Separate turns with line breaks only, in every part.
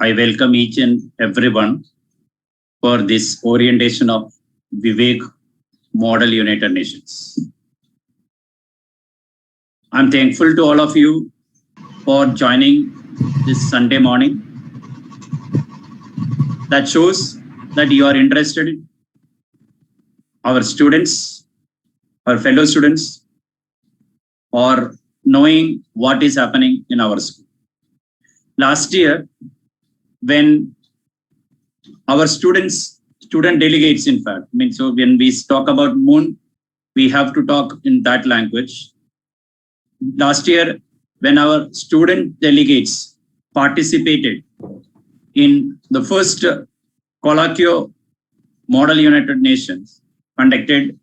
I welcome each and everyone for this orientation of Vivek Model United Nations. I'm thankful to all of you for joining this Sunday morning. That shows that you are interested in our students, our fellow students, or knowing what is happening in our school. Last year, when our student delegates, in fact, so when we talk about Moon, we have to talk in that language. Last year, when our student delegates participated in the first Colloquio Model United Nations conducted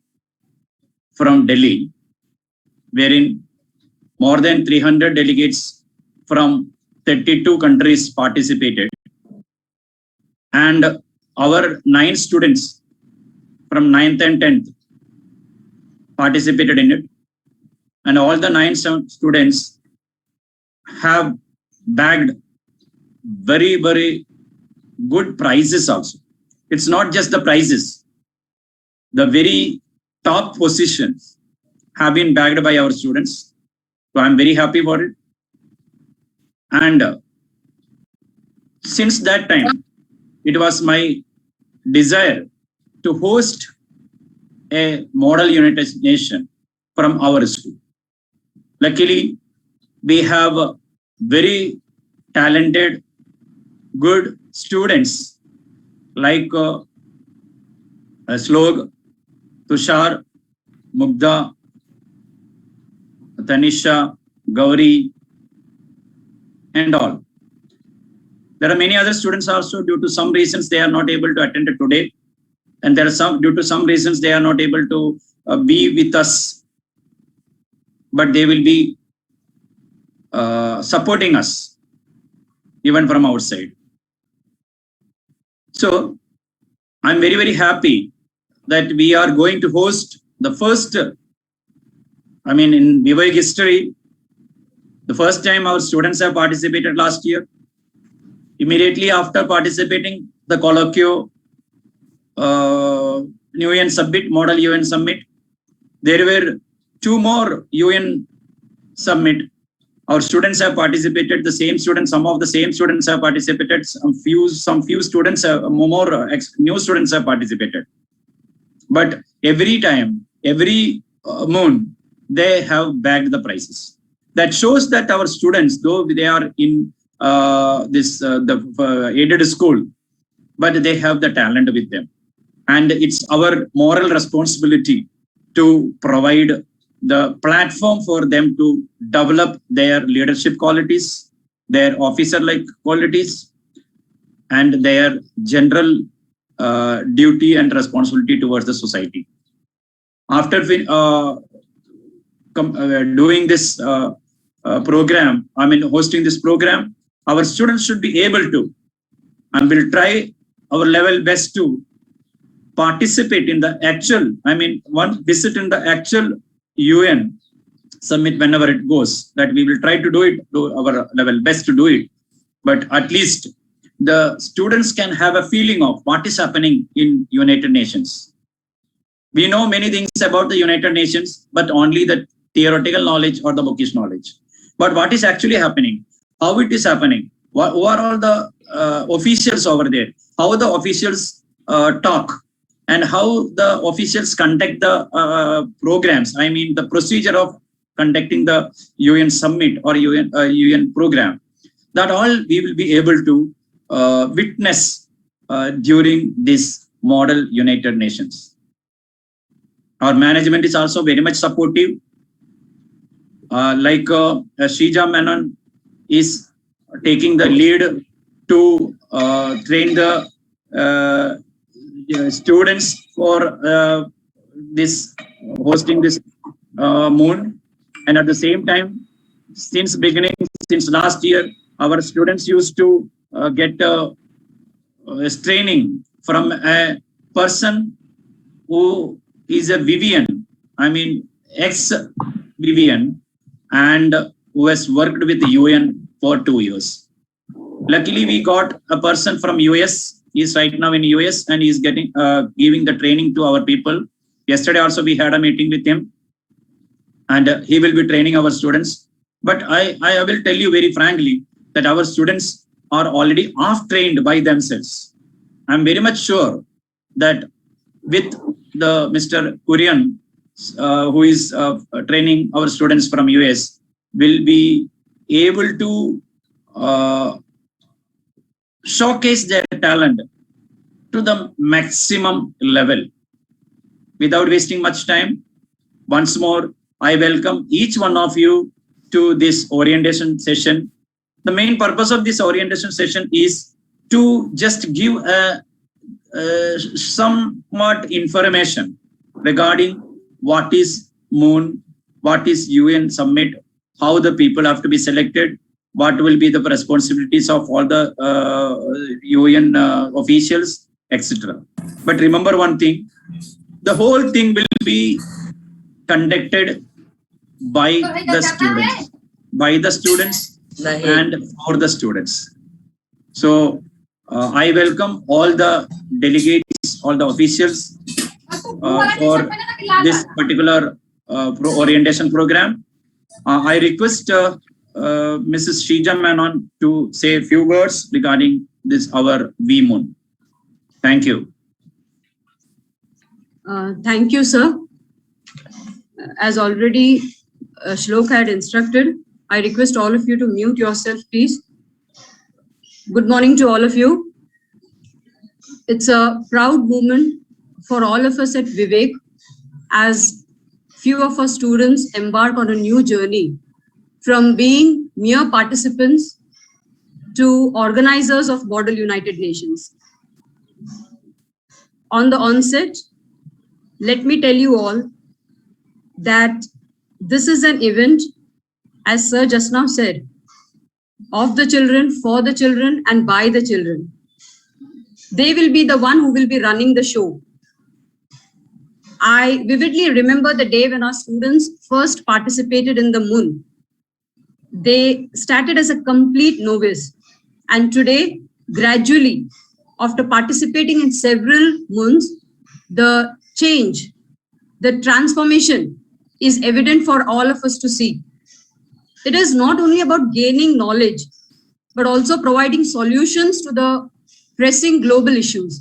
from Delhi, wherein more than 300 delegates from 32 countries participated. And our 9 students from 9th and 10th participated in it. And all the 9 students have bagged very, very good prizes also. It's not just the prizes. The very top positions have been bagged by our students. So I'm very happy for it. And since that time, it was my desire to host a model United Nation from our school. Luckily, we have very talented, good students like Slog, Tushar, Mugdha, Tanisha, Gauri, and all. There are many other students also, due to some reasons they are not able to attend it today. And there are some, due to some reasons they are not able to be with us. But they will be supporting us, even from outside. So I'm very, very happy that we are going to host the first, in Vivek history, the first time our students have participated last year. Immediately after participating the Colloquio UN Summit, Model UN Summit, there were 2 more UN Summit. Our students have participated, the same students, some of the same students have participated, some few students have, more new students have participated. But every time, every moon, they have bagged the prizes. That shows that our students, though they are in the aided school, but they have the talent with them. And it's our moral responsibility to provide the platform for them to develop their leadership qualities, their officer-like qualities, and their general duty and responsibility towards the society. After doing this program, hosting this program, our students should be able to, and will try our level best to participate in the actual, one visit in the actual UN summit whenever it goes, that we will try to do it, do our level best to do it. But at least the students can have a feeling of what is happening in United Nations. We know many things about the United Nations, but only the theoretical knowledge or the bookish knowledge. But what is actually happening, how it is happening, who are all the officials over there, how the officials talk, and how the officials conduct the programs, the procedure of conducting the UN summit or UN program, that all we will be able to witness during this Model United Nations. Our management is also very much supportive. Shrija Menon is taking the lead to train the students for this hosting this moon. And at the same time, since last year, our students used to get training from a person who is a Vivian, ex-Vivian, and who has worked with the UN for 2 years. Luckily, we got a person from US. He's right now in US and he's getting giving the training to our people. Yesterday also we had a meeting with him, and he will be training our students. But I will tell you very frankly that our students are already half-trained by themselves. I'm very much sure that with the Mr. Kurian, who is training our students from US, will be able to showcase their talent to the maximum level. Without wasting much time, once more, I welcome each one of you to this orientation session. The main purpose of this orientation session is to just give somewhat information regarding what is Moon, what is UN Summit, how the people have to be selected, what will be the responsibilities of all the UN officials, etc. But remember one thing, the whole thing will be conducted by the students and for the students. So I welcome all the delegates, all the officials for this particular orientation program. I request Mrs. Shrija Menon to say a few words regarding this our V-Moon. Thank you.
Thank you, sir. As already Shlok had instructed, I request all of you to mute yourself, please. Good morning to all of you. It's a proud moment for all of us at Vivek as few of our students embark on a new journey from being mere participants to organizers of Model United Nations. On the onset, let me tell you all that this is an event, as Sir just now said, of the children, for the children, and by the children. They will be the one who will be running the show. I vividly remember the day when our students first participated in the Moon. They started as a complete novice, and today, gradually, after participating in several Moons, the change, the transformation is evident for all of us to see. It is not only about gaining knowledge, but also providing solutions to the pressing global issues.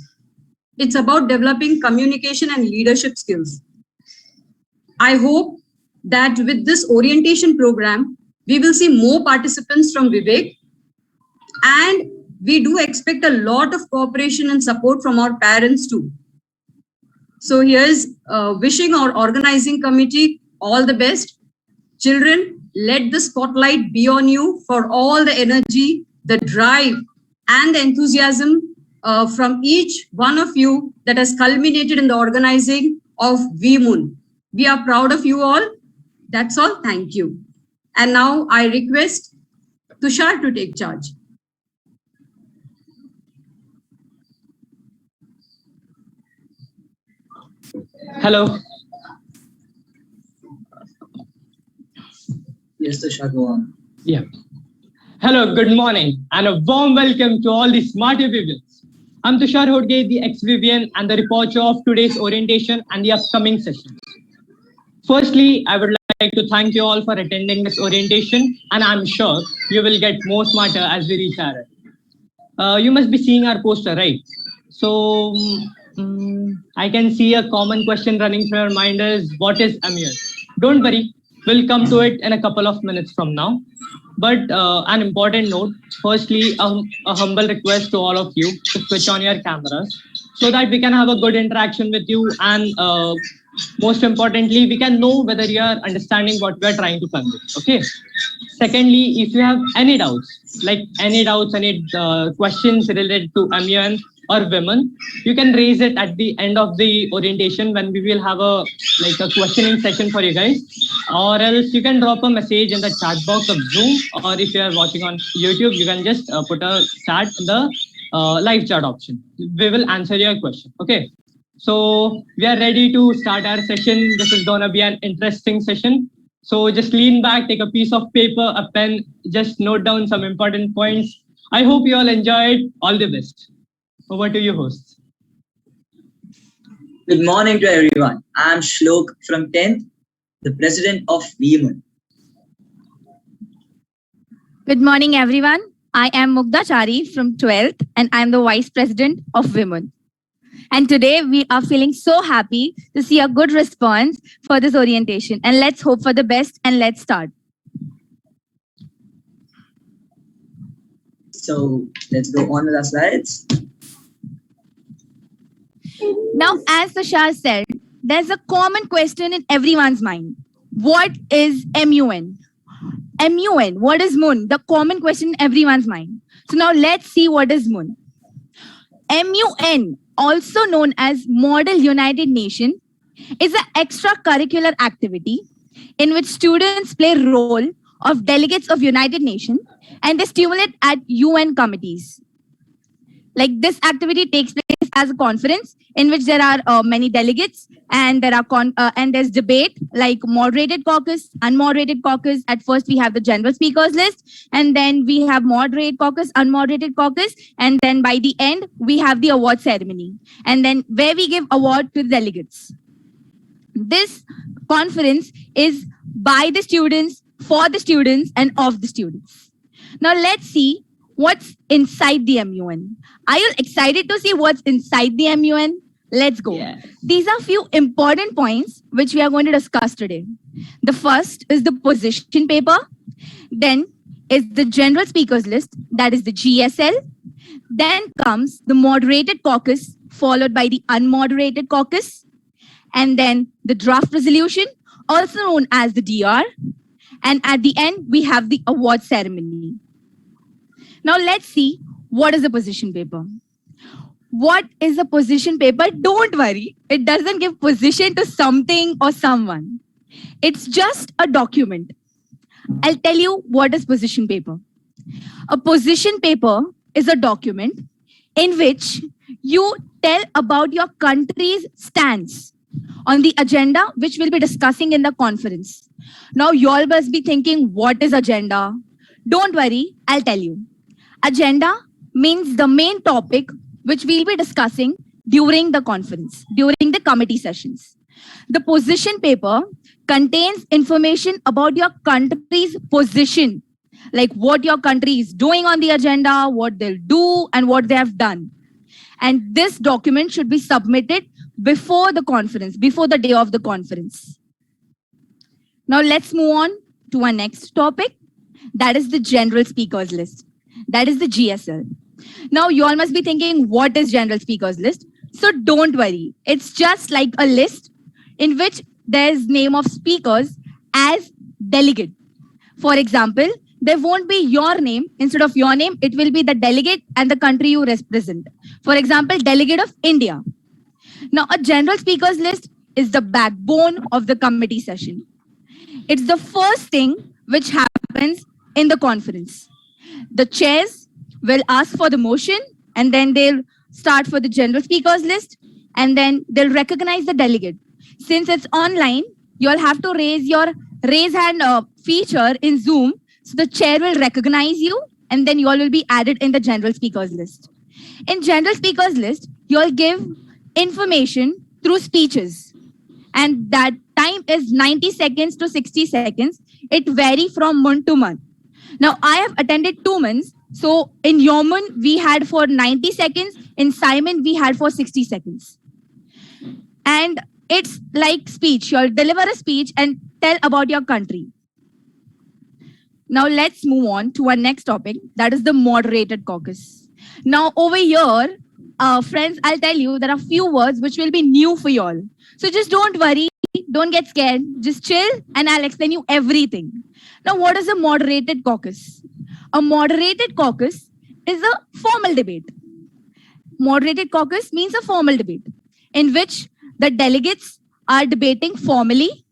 It's about developing communication and leadership skills. I hope that with this orientation program, we will see more participants from Vivek, and we do expect a lot of cooperation and support from our parents too. So here's wishing our organizing committee all the best. Children, let the spotlight be on you for all the energy, the drive, and the enthusiasm from each one of you that has culminated in the organizing of V-Moon. We are proud of you all. That's all. Thank you. And now I request Tushar to take charge.
Hello.
Yes, Tushar, go on.
Yeah. Hello, good morning, and a warm welcome to all the smart Vivians. I'm Tushar Hodge, the ex-Vivian and the reporter of today's orientation and the upcoming session. Firstly, I would like to thank you all for attending this orientation, and I'm sure you will get more smarter as we reach our end. You must be seeing our poster, right? So, I can see a common question running through your mind is, what is Amir? Don't worry, we'll come to it in a couple of minutes from now. But an important note, firstly, a humble request to all of you to switch on your cameras so that we can have a good interaction with you, and most importantly, we can know whether you are understanding what we are trying to convey. Okay. Secondly, if you have any doubts, any questions related to Amir or women, you can raise it at the end of the orientation when we will have a questioning session for you guys, or else you can drop a message in the chat box of Zoom, or if you are watching on YouTube, you can just put a chat in the live chat option. We will answer your question. Okay. So we are ready to start our session. This is gonna be an interesting session. So just lean back, take a piece of paper, a pen, just note down some important points. I hope you all enjoyed. All the best. Over to you, hosts.
Good morning to everyone. I am Shlok from 10th, the president of Women.
Good morning, everyone. I am Mugdha Chari from 12th, and I'm the Vice President of Women. And today we are feeling so happy to see a good response for this orientation. And let's hope for the best and let's start.
So let's go on with our slides.
Now, as Tushar said, there's a common question in everyone's mind. What is MUN? MUN, what is MUN? The common question in everyone's mind. So now let's see what is MUN. MUN, also known as Model United Nation, is an extracurricular activity in which students play a role of delegates of United Nations and they stimulate at UN committees. Like this activity takes place as a conference in which there are many delegates and there are there's debate like moderated caucus, unmoderated caucus. At first we have the general speakers list and then we have moderate caucus, unmoderated caucus, and then by the end we have the award ceremony and then where we give award to the delegates. This conference is by the students, for the students and of the students. Now let's see what's inside the MUN. Are you excited to see what's inside the MUN? Let's go.
Yes.
These are few important points which we are going to discuss today. The first is the position paper. Then is the general speakers list, that is the GSL. Then comes the moderated caucus, followed by the unmoderated caucus. And then the draft resolution, also known as the DR. And at the end, we have the award ceremony. Now let's see what is a position paper. What is a position paper? Don't worry, it doesn't give position to something or someone. It's just a document. I'll tell you what is position paper. A position paper is a document in which you tell about your country's stance on the agenda which we'll be discussing in the conference. Now you all must be thinking, what is agenda? Don't worry, I'll tell you. Agenda means the main topic which we'll be discussing during the conference, during the committee sessions. The position paper contains information about your country's position, like what your country is doing on the agenda, what they'll do, and what they have done. And this document should be submitted before the conference, before the day of the conference. Now let's move on to our next topic. That is the general speakers list. That is the GSL. Now you all must be thinking, what is general speakers list? So don't worry. It's just like a list in which there's name of speakers as delegate. For example, there won't be your name. Instead of your name, it will be the delegate and the country you represent. For example, delegate of India. Now a general speakers list is the backbone of the committee session. It's the first thing which happens in the conference. The chairs will ask for the motion and then they'll start for the general speakers list and then they'll recognize the delegate. Since it's online, you'll have to raise hand feature in Zoom. So the chair will recognize you and then you all will be added in the general speakers list. In general speakers list, you'll give information through speeches and that time is 90 seconds to 60 seconds. It varies from month to month. Now, I have attended 2 months. So in Yeoman, we had for 90 seconds. In Simon, we had for 60 seconds. And it's like speech. You'll deliver a speech and tell about your country. Now, let's move on to our next topic. That is the moderated caucus. Now, over here, friends, I'll tell you, there are few words which will be new for you all. So just don't worry. Don't get scared. Just chill and I'll explain you everything. Now, what is a moderated caucus? A moderated caucus is a formal debate. Moderated caucus means a formal debate in which the delegates are debating formally.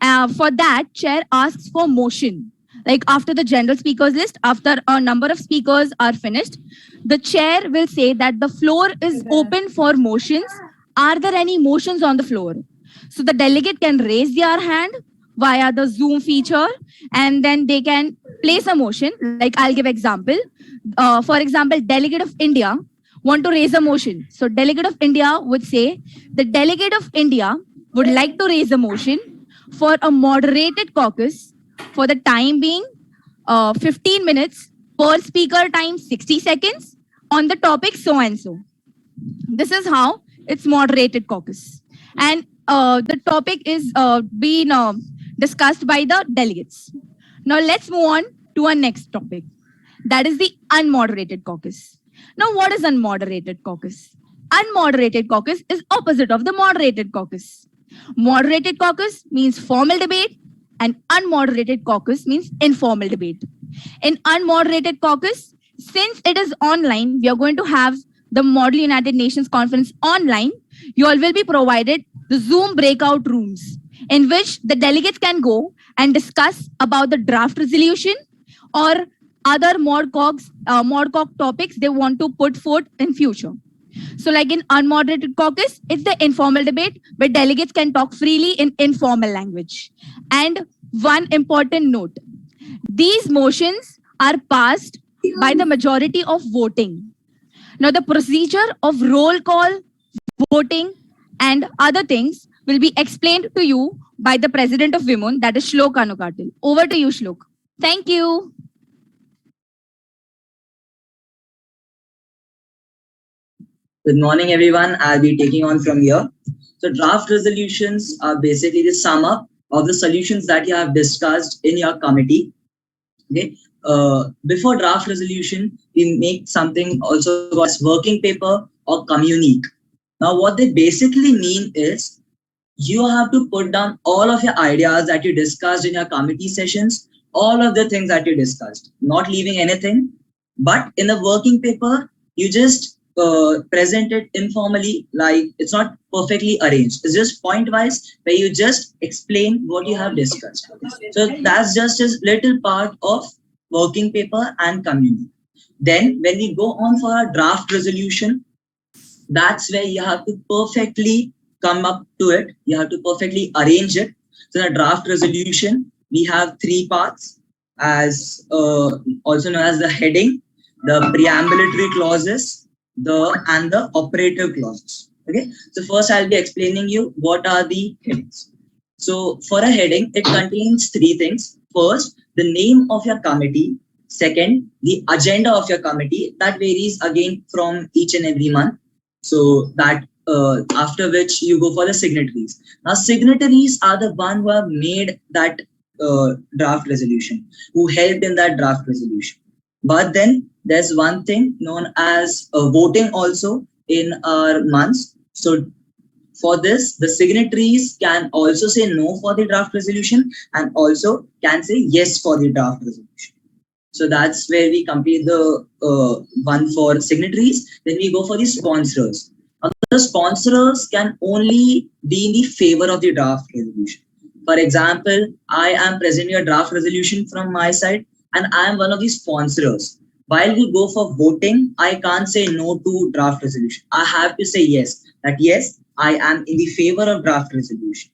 For that, chair asks for motion. Like after the general speakers list, after a number of speakers are finished, the chair will say that the floor is open for motions. Are there any motions on the floor? So the delegate can raise their hand via the Zoom feature and then they can place a motion. Like I'll give example. for example, delegate of India want to raise a motion. So delegate of India would say, the delegate of India would like to raise a motion for a moderated caucus for the time being 15 minutes per speaker time 60 seconds on the topic so and so. This is how it's moderated caucus. And the topic is being discussed by the delegates. Now let's move on to our next topic. That is the unmoderated caucus. Now, what is unmoderated caucus? Unmoderated caucus is opposite of the moderated caucus. Moderated caucus means formal debate and unmoderated caucus means informal debate. In unmoderated caucus, since it is online, we are going to have the Model United Nations Conference online. You all will be provided the Zoom breakout rooms in which the delegates can go and discuss about the draft resolution or other ModCoc topics they want to put forth in future. So like in unmoderated caucus, it's the informal debate where delegates can talk freely in informal language. And one important note, these motions are passed by the majority of voting. Now the procedure of roll call, voting and other things will be explained to you by the president of WIMUN, that is Shlok Anukatil. Over to you, Shlok. Thank you.
Good morning, everyone. I'll be taking on from here. So draft resolutions are basically the sum up of the solutions that you have discussed in your committee. Okay. Before draft resolution, we make something also called working paper or communique. Now, what they basically mean is you have to put down all of your ideas that you discussed in your committee sessions, all of the things that you discussed, not leaving anything. But in the working paper, you just present it informally, like it's not perfectly arranged. It's just point wise where you just explain what you have discussed. So that's just a little part of working paper and communique. Then when we go on for a draft resolution, that's where you have to perfectly come up to it. You have to perfectly arrange it. So the draft resolution, we have three parts, as also known as the heading, the preambulatory clauses, and the operative clauses. Okay. So first I'll be explaining you what are the headings. So for a heading, it contains three things. First, the name of your committee. Second, the agenda of your committee. That varies again from each and every month. So that after which you go for the signatories. Now signatories are the one who have made that draft resolution, who helped in that draft resolution. But then there's one thing known as voting also in our months. So for this, the signatories can also say no for the draft resolution and also can say yes for the draft resolution. So that's where we complete the one for signatories. Then we go for the sponsors. Now, the sponsors can only be in the favor of the draft resolution. For example, I am presenting a draft resolution from my side and I am one of the sponsors. While we go for voting, I can't say no to draft resolution. I have to say yes, that yes, I am in the favor of draft resolution.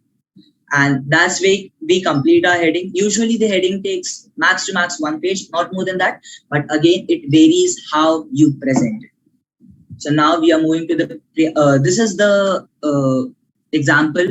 And that's where we complete our heading. Usually the heading takes max to max 1 page, not more than that. But again, it varies how you present it. So now we are moving to the, this is the example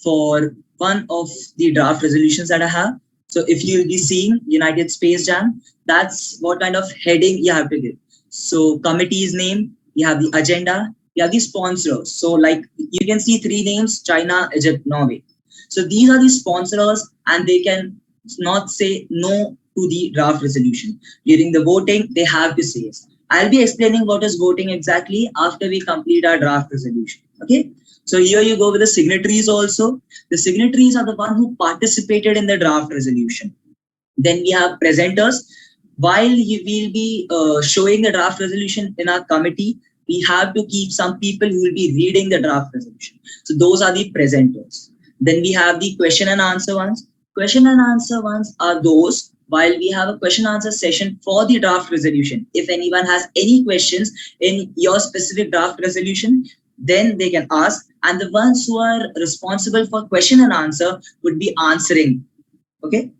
for one of the draft resolutions that I have. So if you'll be seeing United Space Jam, that's what kind of heading you have to give. So committee's name, you have the agenda, you have the sponsors. So like you can see three names, China, Egypt, Norway. So these are the sponsors and they can not say no to the draft resolution. During the voting, they have to say yes. I'll be explaining what is voting exactly after we complete our draft resolution. Okay. So here you go with the signatories also. The signatories are the one who participated in the draft resolution. Then we have presenters. While we will be showing the draft resolution in our committee, we have to keep some people who will be reading the draft resolution. So those are the presenters. Then we have the question and answer ones. Question and answer ones are those while we have a question answer session for the draft resolution. If anyone has any questions in your specific draft resolution, then they can ask, and the ones who are responsible for question and answer would be answering. Okay.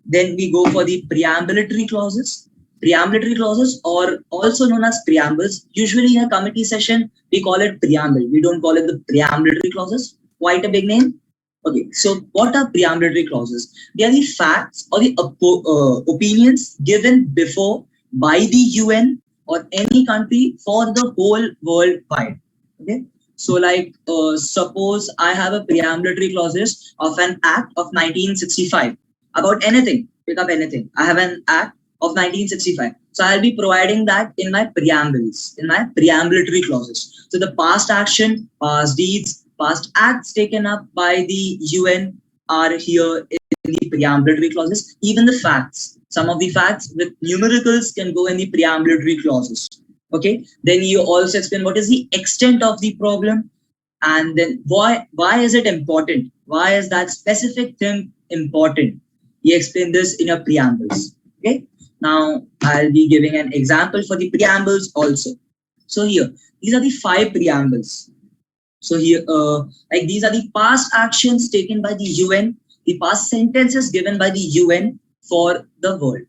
Then we go for the preambulatory clauses. Preambulatory clauses, or also known as preambles. Usually in a committee session, we call it preamble. We don't call it the preambulatory clauses. Quite a big name. Okay, so what are preambulatory clauses? They are the facts or the opinions given before by the UN or any country for the whole worldwide. Okay, so like suppose I have a preambulatory clauses of an act of 1965 about anything. Pick up anything. I have an act of 1965. So I'll be providing that in my preambles, in my preambulatory clauses. So the past action, past deeds, past acts taken up by the UN are here in the preambulatory clauses. Even the facts, some of the facts with numericals can go in the preambulatory clauses. Okay. Then you also explain what is the extent of the problem, and then why is it important? Why is that specific thing important? You explain this in your preambles. Okay. Now I'll be giving an example for the preambles also. So here, these are the 5 preambles. So here, like these are the past actions taken by the UN, the past sentences given by the UN for the world.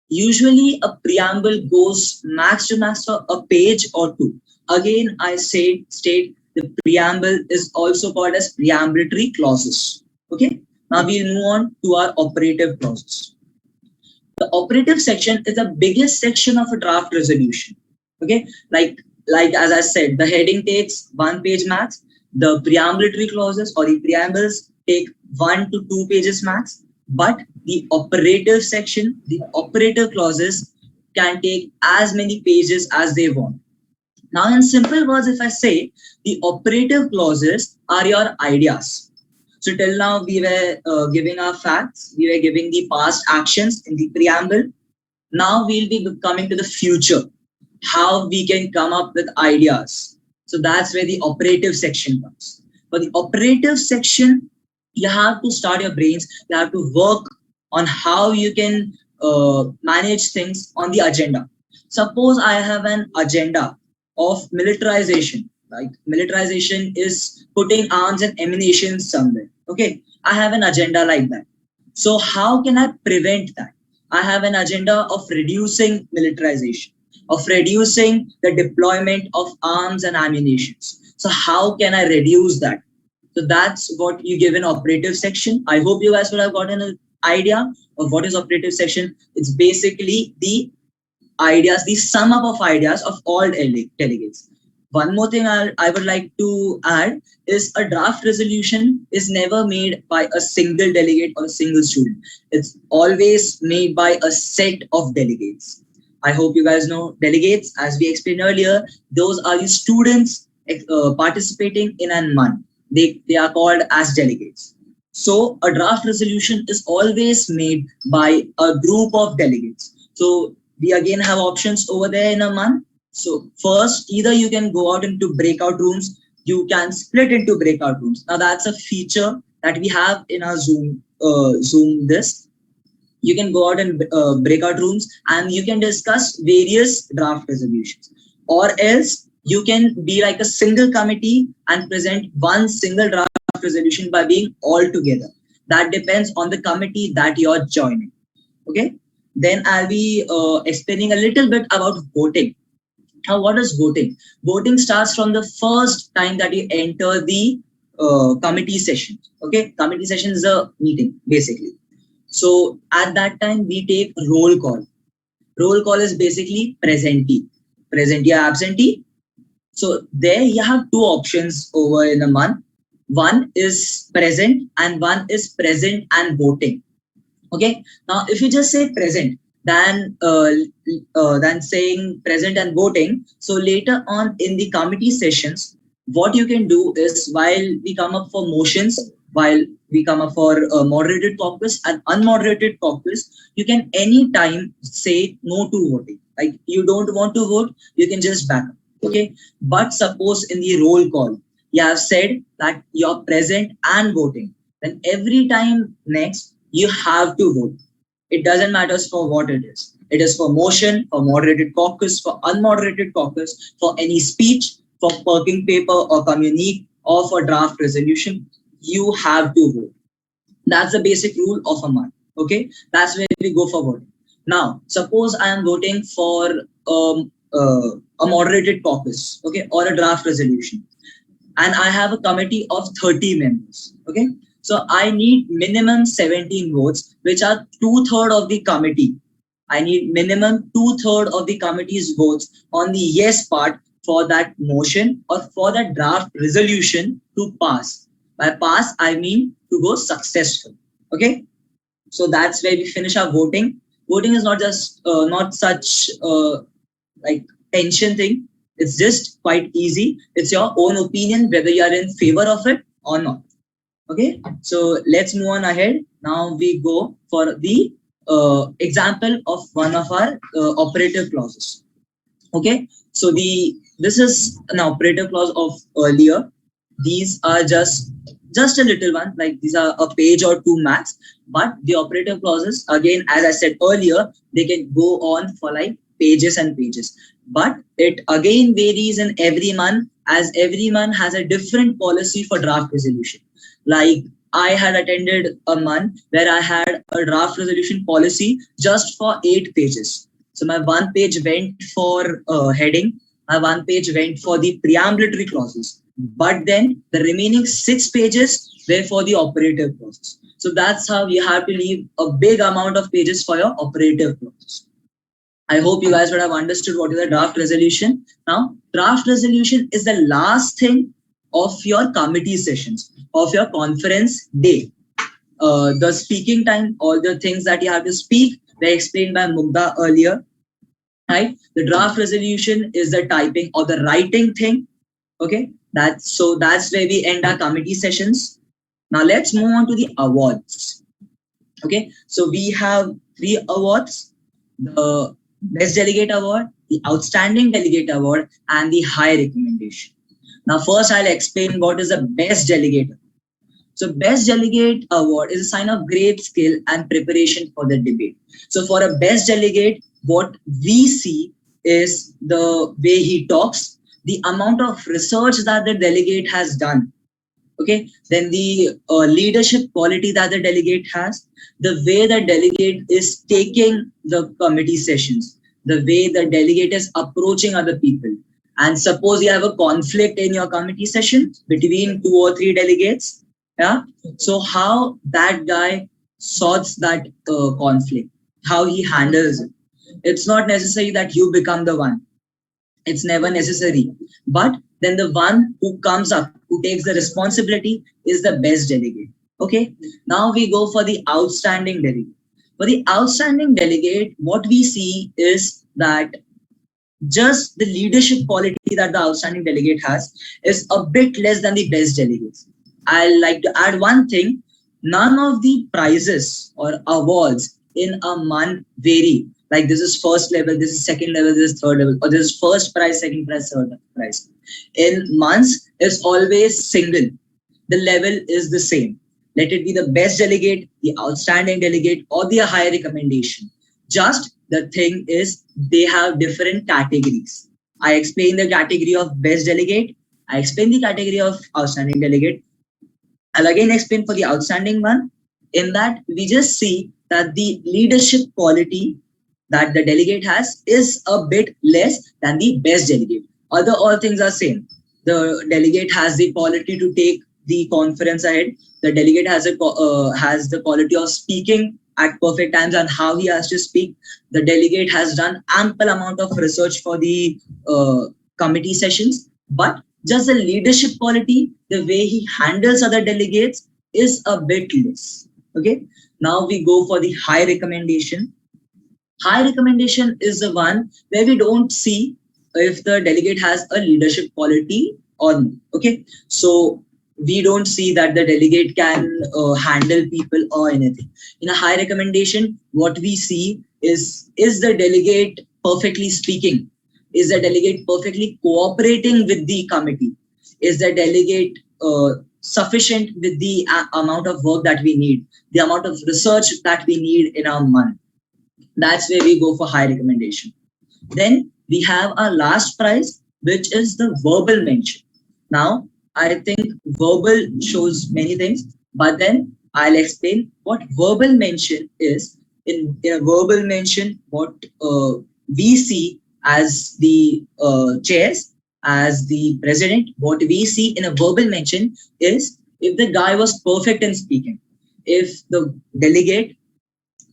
Usually a preamble goes max to max for a page or 2. Again, I state the preamble is also called as preambulatory clauses. Okay. Now we'll move on to our operative clauses. The operative section is the biggest section of a draft resolution. Okay, like as I said, the heading takes 1 page max. The preambulatory clauses or the preambles take 1 to 2 pages max. But the operative section, the operative clauses can take as many pages as they want. Now, in simple words, if I say the operative clauses are your ideas. So till now, we were giving our facts. We were giving the past actions in the preamble. Now we'll be coming to the future, how we can come up with ideas. So that's where the operative section comes. For the operative section, you have to start your brains. You have to work on how you can manage things on the agenda. Suppose I have an agenda of militarization. Like militarization is putting arms and ammunition somewhere. Okay, I have an agenda like that. So how can I prevent that? I have an agenda of reducing militarization, of reducing the deployment of arms and ammunition. So how can I reduce that? So that's what you give in operative section. I hope you guys would have gotten an idea of what is operative section. It's basically the ideas, the sum up of ideas of all delegates. One more thing I would like to add is a draft resolution is never made by a single delegate or a single student. It's always made by a set of delegates. I hope you guys know delegates, as we explained earlier, those are the students participating in a MUN. They are called as delegates. So a draft resolution is always made by a group of delegates. So we again have options over there in a MUN. So first, either you can go out into breakout rooms, you can split into breakout rooms. Now that's a feature that we have in our Zoom this. You can go out in breakout rooms and you can discuss various draft resolutions. Or else you can be like a single committee and present one single draft resolution by being all together. That depends on the committee that you're joining. Okay. Then I'll be explaining a little bit about voting. Now, what is voting? Voting starts from the first time that you enter the committee session. Okay, committee session is a meeting basically. So at that time we take roll call. Roll call is basically presentee or absentee. So there you have 2 options over in a MUN. One is present and one is present and voting. Okay. Now, if you just say present, than saying present and voting. So later on in the committee sessions, what you can do is while we come up for motions, while we come up for moderated caucus and unmoderated caucus, you can anytime say no to voting. Like you don't want to vote, you can just back up. Okay. But suppose in the roll call, you have said that you're present and voting. Then every time next, you have to vote. It doesn't matter for what it is. It is for motion, for moderated caucus, for unmoderated caucus, for any speech, for perking paper or communique, or for draft resolution. You have to vote. That's the basic rule of a MUN. Okay, that's where we go for voting. Now, suppose I am voting for a moderated caucus, okay, or a draft resolution, and I have a committee of 30 members, okay. So I need minimum 17 votes, which are 2/3 of the committee. I need minimum 2/3 of the committee's votes on the yes part for that motion or for that draft resolution to pass. By pass, I mean to go successful, okay. So that's where we finish our voting. Voting is not just not such like tension thing. It's just quite easy. It's your own opinion whether you are in favor of it or not. Okay, so let's move on ahead. Now we go for the example of one of our operative clauses. Okay, so this is an operative clause of earlier. These are just a little one, like these are a page or two max. But the operative clauses, again, as I said earlier, they can go on for like pages and pages. But it again varies in every month, as every month has a different policy for draft resolution. Like I had attended a month where I had a draft resolution policy just for 8 pages. So my one page went for heading, my one page went for the preambulatory clauses, but then the remaining 6 pages were for the operative clauses. So that's how you have to leave a big amount of pages for your operative clauses. I hope you guys would have understood what is a draft resolution. Now, draft resolution is the last thing of your committee sessions, of your conference day. The speaking time, all the things that you have to speak, were explained by Mugdha earlier. Right? The draft resolution is the typing or the writing thing. Okay, that's where we end our committee sessions. Now let's move on to the awards. Okay, so we have 3 awards: the Best Delegate Award, the Outstanding Delegate Award, and the High Recommendation. Now first I'll explain what is the Best Delegate Award. So Best Delegate Award is a sign of great skill and preparation for the debate. So for a Best Delegate, what we see is the way he talks, the amount of research that the delegate has done. Okay, then the leadership quality that the delegate has, the way the delegate is taking the committee sessions, the way the delegate is approaching other people. And suppose you have a conflict in your committee session between 2 or 3 delegates. Yeah. So how that guy sorts that conflict, how he handles it. It's not necessary that you become the one. It's never necessary. But then the one who comes up, who takes the responsibility, is the best delegate. Okay. Now we go for the outstanding delegate. For the outstanding delegate, what we see is that just the leadership quality that the outstanding delegate has is a bit less than the best delegates. I like to add one thing. None of the prizes or awards in a month vary. Like this is first level, this is second level, this is third level, or this is first prize, second prize, third prize. In months, it's always single. The level is the same. Let it be the best delegate, the outstanding delegate, or the high recommendation. Just the thing is they have different categories. I explain the category of best delegate. I explain the category of outstanding delegate. I'll again explain for the outstanding one. In that, we just see that the leadership quality that the delegate has is a bit less than the best delegate. Other all things are same. The delegate has the quality to take the conference ahead. The delegate has the quality of speaking at perfect times and how he has to speak. The delegate has done ample amount of research for the committee sessions, but just the leadership quality, the way he handles other delegates is a bit less. Okay. Now we go for the high recommendation. High recommendation is the one where we don't see if the delegate has a leadership quality or not. Okay. So we don't see that the delegate can handle people or anything. In a high recommendation, what we see is the delegate perfectly speaking? Is the delegate perfectly cooperating with the committee? Is the delegate sufficient with the amount of work that we need, the amount of research that we need in our month? That's where we go for high recommendation. Then we have our last prize, which is the verbal mention. Now, I think verbal shows many things, but then I'll explain what verbal mention is. in a verbal mention, what we see as the chairs, as the president, what we see in a verbal mention is if the guy was perfect in speaking, if the delegate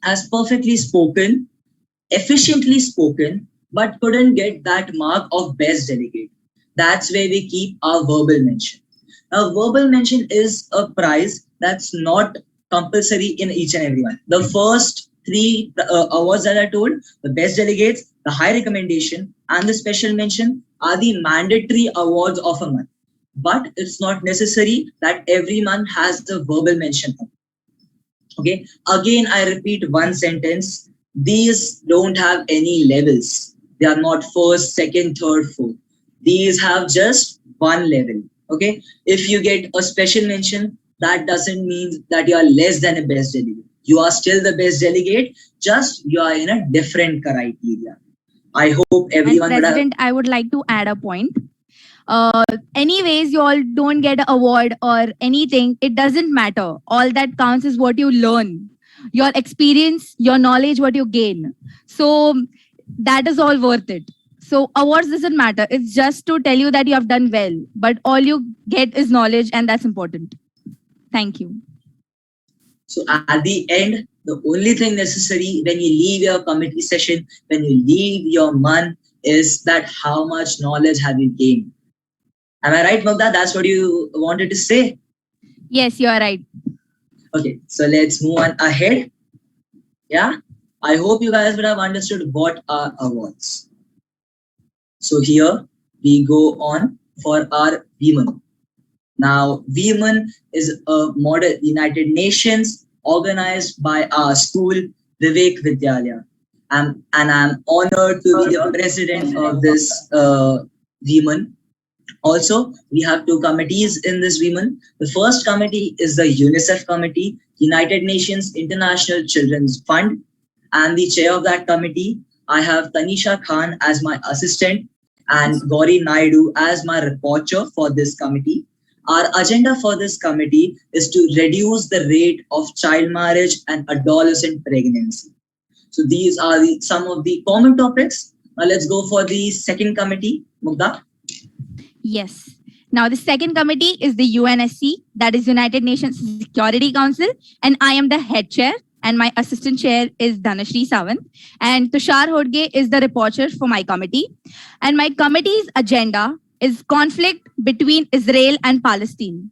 has perfectly spoken, efficiently spoken, but couldn't get that mark of best delegate. That's where we keep our verbal mention. Now, verbal mention is a prize that's not compulsory in each and every one. The first three awards that I told, the best delegates, the high recommendation, and the special mention are the mandatory awards of a month. But it's not necessary that every month has the verbal mention. Okay, again, I repeat one sentence. These don't have any levels. They are not first, second, third, fourth. These have just one level. Okay, if you get a special mention, that doesn't mean that you are less than a best delegate. You are still the best delegate, just you are in a different criteria. I hope
And
everyone would have.
President, I would like to add a point. Anyways, you all don't get an award or anything. It doesn't matter. All that counts is what you learn, your experience, your knowledge, what you gain. So that is all worth it. So awards doesn't matter. It's just to tell you that you have done well. But all you get is knowledge, and that's important. Thank you.
So at the end, the only thing necessary when you leave your committee session, when you leave your month, is that how much knowledge have you gained? Am I right, Mugdha? That's what you wanted to say?
Yes, you are right.
Okay, so let's move on ahead. Yeah, I hope you guys would have understood what are awards. So here we go on for our Women. Now, Women is a model United Nations organized by our school, Vivek Vidyalaya. And I'm honored to be the president of this Women. Also, we have two committees in this Women. The first committee is the UNICEF Committee, United Nations International Children's Fund. And the chair of that committee, I have Tanisha Khan as my assistant and Gauri Naidu as my reporter for this committee. Our agenda for this committee is to reduce the rate of child marriage and adolescent pregnancy. So these are some of the common topics. Now let's go for the second committee, Mugdha.
Yes. Now, the second committee is the UNSC, that is United Nations Security Council, and I am the head chair, and my assistant chair is Dhanashri Sawant, and Tushar Hodge is the reporter for my committee. And my committee's agenda is conflict between Israel and Palestine.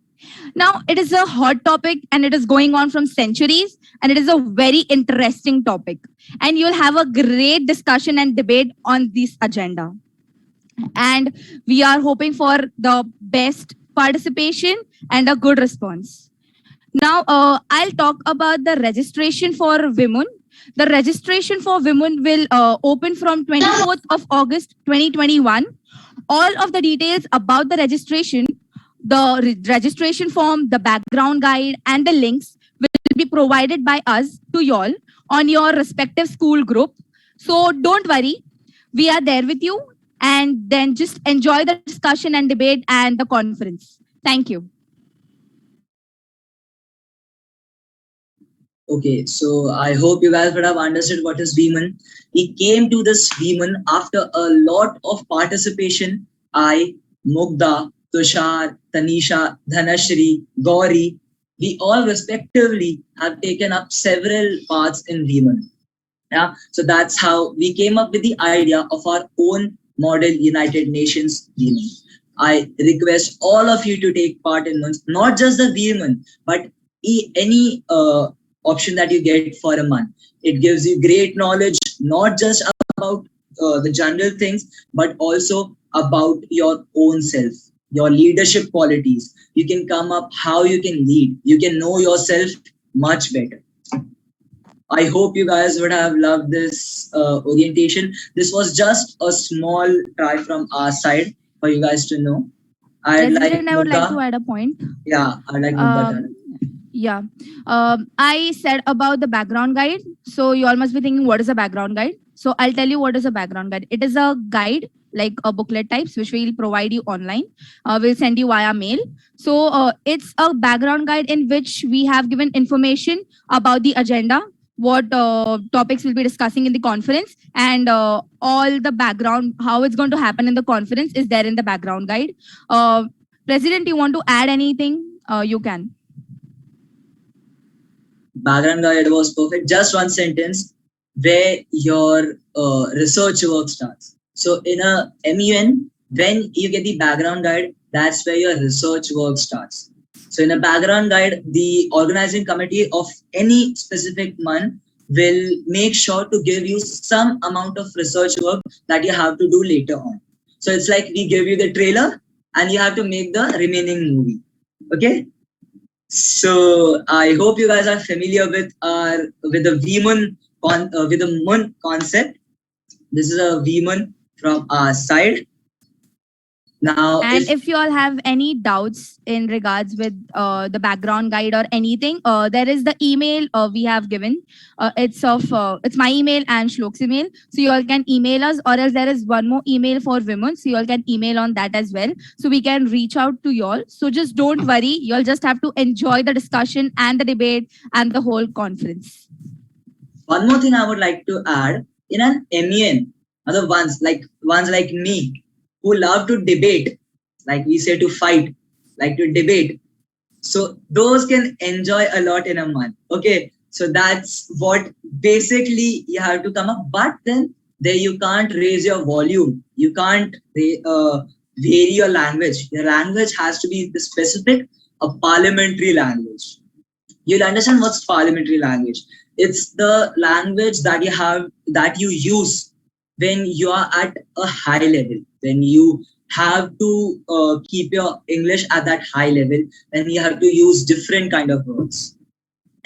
Now, it is a hot topic and it is going on from centuries, and it is a very interesting topic. And you'll have a great discussion and debate on this agenda. And we are hoping for the best participation and a good response. Now, I'll talk about the registration for women. The registration for women will open from 24th of August 2021. All of the details about the registration, the registration form, the background guide, and the links will be provided by us to y'all on your respective school group. So don't worry, we are there with you. And then just enjoy the discussion and debate and the conference. Thank you.
Okay, so I hope you guys would have understood what is Women. We came to this Women after a lot of participation. I, Mugdha, Tushar, Tanisha, Dhanashri, Gauri, we all respectively have taken up several parts in Women. Yeah, so that's how we came up with the idea of our own model United Nations Women. I request all of you to take part in months, not just the Women, but any option that you get for a month. It gives you great knowledge, not just about the general things, but also about your own self, your leadership qualities. You can come up how you can lead. You can know yourself much better. I hope you guys would have loved this orientation. This was just a small try from our side for you guys to know.
I would like to add a point.
Yeah, I'd like to
Yeah. I said about the background guide. So you all must be thinking, what is a background guide? So I'll tell you what is a background guide. It is a guide, like a booklet types, which we'll provide you online. We'll send you via mail. So it's a background guide in which we have given information about the agenda, what topics we'll be discussing in the conference, and all the background, how it's going to happen in the conference is there in the background guide. President, you want to add anything? You can.
Background guide was perfect. Just one sentence where your research work starts. So in a MUN, when you get the background guide, that's where your research work starts. So in a background guide, the organizing committee of any specific month will make sure to give you some amount of research work that you have to do later on. So it's like we give you the trailer and you have to make the remaining movie. Okay. So I hope you guys are familiar with the VMUN concept. This is a VMUN from our side. Now,
And if you all have any doubts in regards with the background guide or anything, there is the email we have given. It's my email and Shlok's email. So you all can email us, or else there is one more email for women. So you all can email on that as well. So we can reach out to you all. So just don't worry. You all just have to enjoy the discussion and the debate and the whole conference.
one more thing I would like to add, in an MEN, other ones like me, who love to debate, like we say to fight, like to debate. So those can enjoy a lot in a month. Okay. So that's what basically you have to come up. But then there you can't raise your volume. You can't vary your language. Your language has to be the specific, a parliamentary language. You'll understand what's parliamentary language. It's the language that you use when you are at a high level, when you have to keep your English at that high level, then you have to use different kind of words.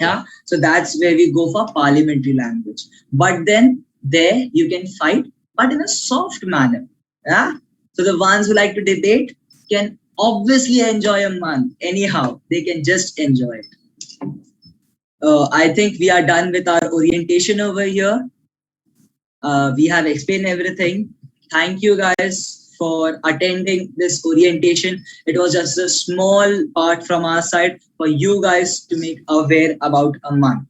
Yeah, so that's where we go for parliamentary language. But then there you can fight, but in a soft manner. Yeah, so the ones who like to debate can obviously enjoy a month. Anyhow, they can just enjoy it. I think we are done with our orientation over here. We have explained everything. Thank you guys for attending this orientation. It was just a small part from our side for you guys to make aware about a month.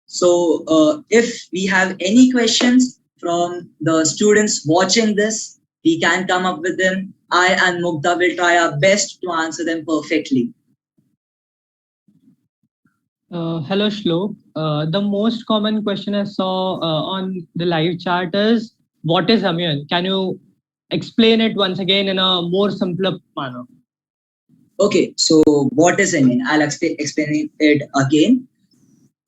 So if we have any questions from the students watching this, we can come up with them. I and Mukta will try our best to answer them perfectly.
Hello, Shlok. The most common question I saw on the live chat is, what is MUN? Can you explain it once again in a more simpler manner?
Okay, so what is MUN? I'll explain it again.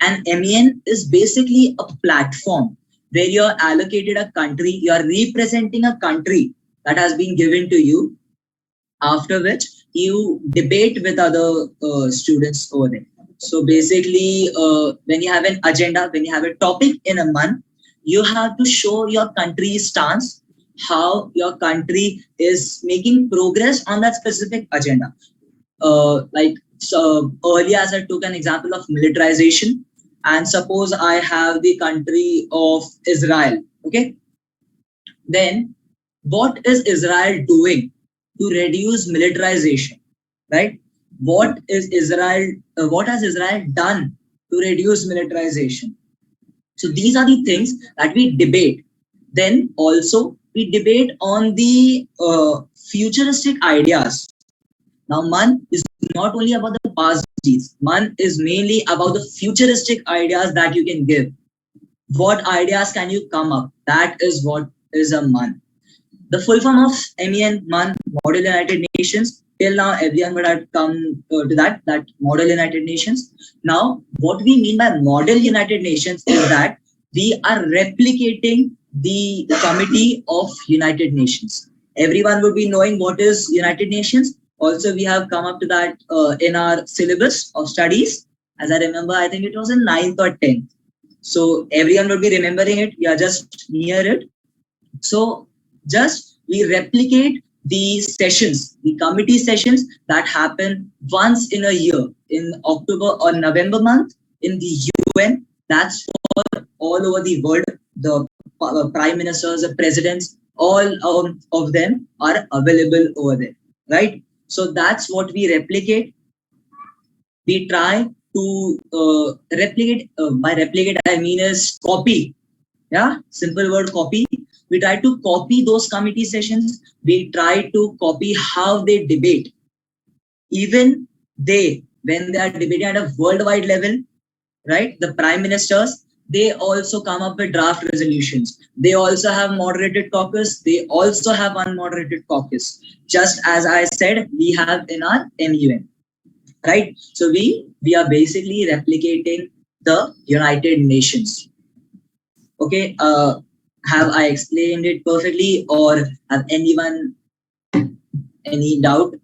An MUN is basically a platform where you're allocated a country, you're representing a country that has been given to you, after which you debate with other students over there. So basically, when you have an agenda, when you have a topic in a month, you have to show your country's stance, how your country is making progress on that specific agenda. So earlier, as I took an example of militarization, and suppose I have the country of Israel, okay? Then what is Israel doing to reduce militarization, right? What has Israel done to reduce militarization? So these are the things that we debate. Then also we debate on the futuristic ideas. Now, MUN is not only about the past deeds. MUN is mainly about the futuristic ideas that you can give. What ideas can you come up? That is what is a MUN. The full form of MUN, Model United Nations. Till now, everyone would have come to that Model United Nations. Now, what we mean by Model United Nations is that we are replicating the Committee of United Nations. Everyone would be knowing what is United Nations. Also, we have come up to that in our syllabus of studies. As I remember, I think it was in 9th or 10th. So everyone would be remembering it. We are just near it. So just we replicate the sessions, the committee sessions that happen once in a year in October or November month in the UN. That's for all over the world. The prime ministers, the presidents, all of them are available over there, right? So that's what we replicate. We try to replicate. By replicate, I mean is copy. Yeah, simple word copy. We try to copy those committee sessions. We try to copy how they debate. Even they, when they are debating at a worldwide level, right? The prime ministers, they also come up with draft resolutions. They also have moderated caucus. They also have unmoderated caucus. Just as I said, we have in our MUN, right? So we are basically replicating the United Nations. Okay, have I explained it perfectly, or have anyone any doubt?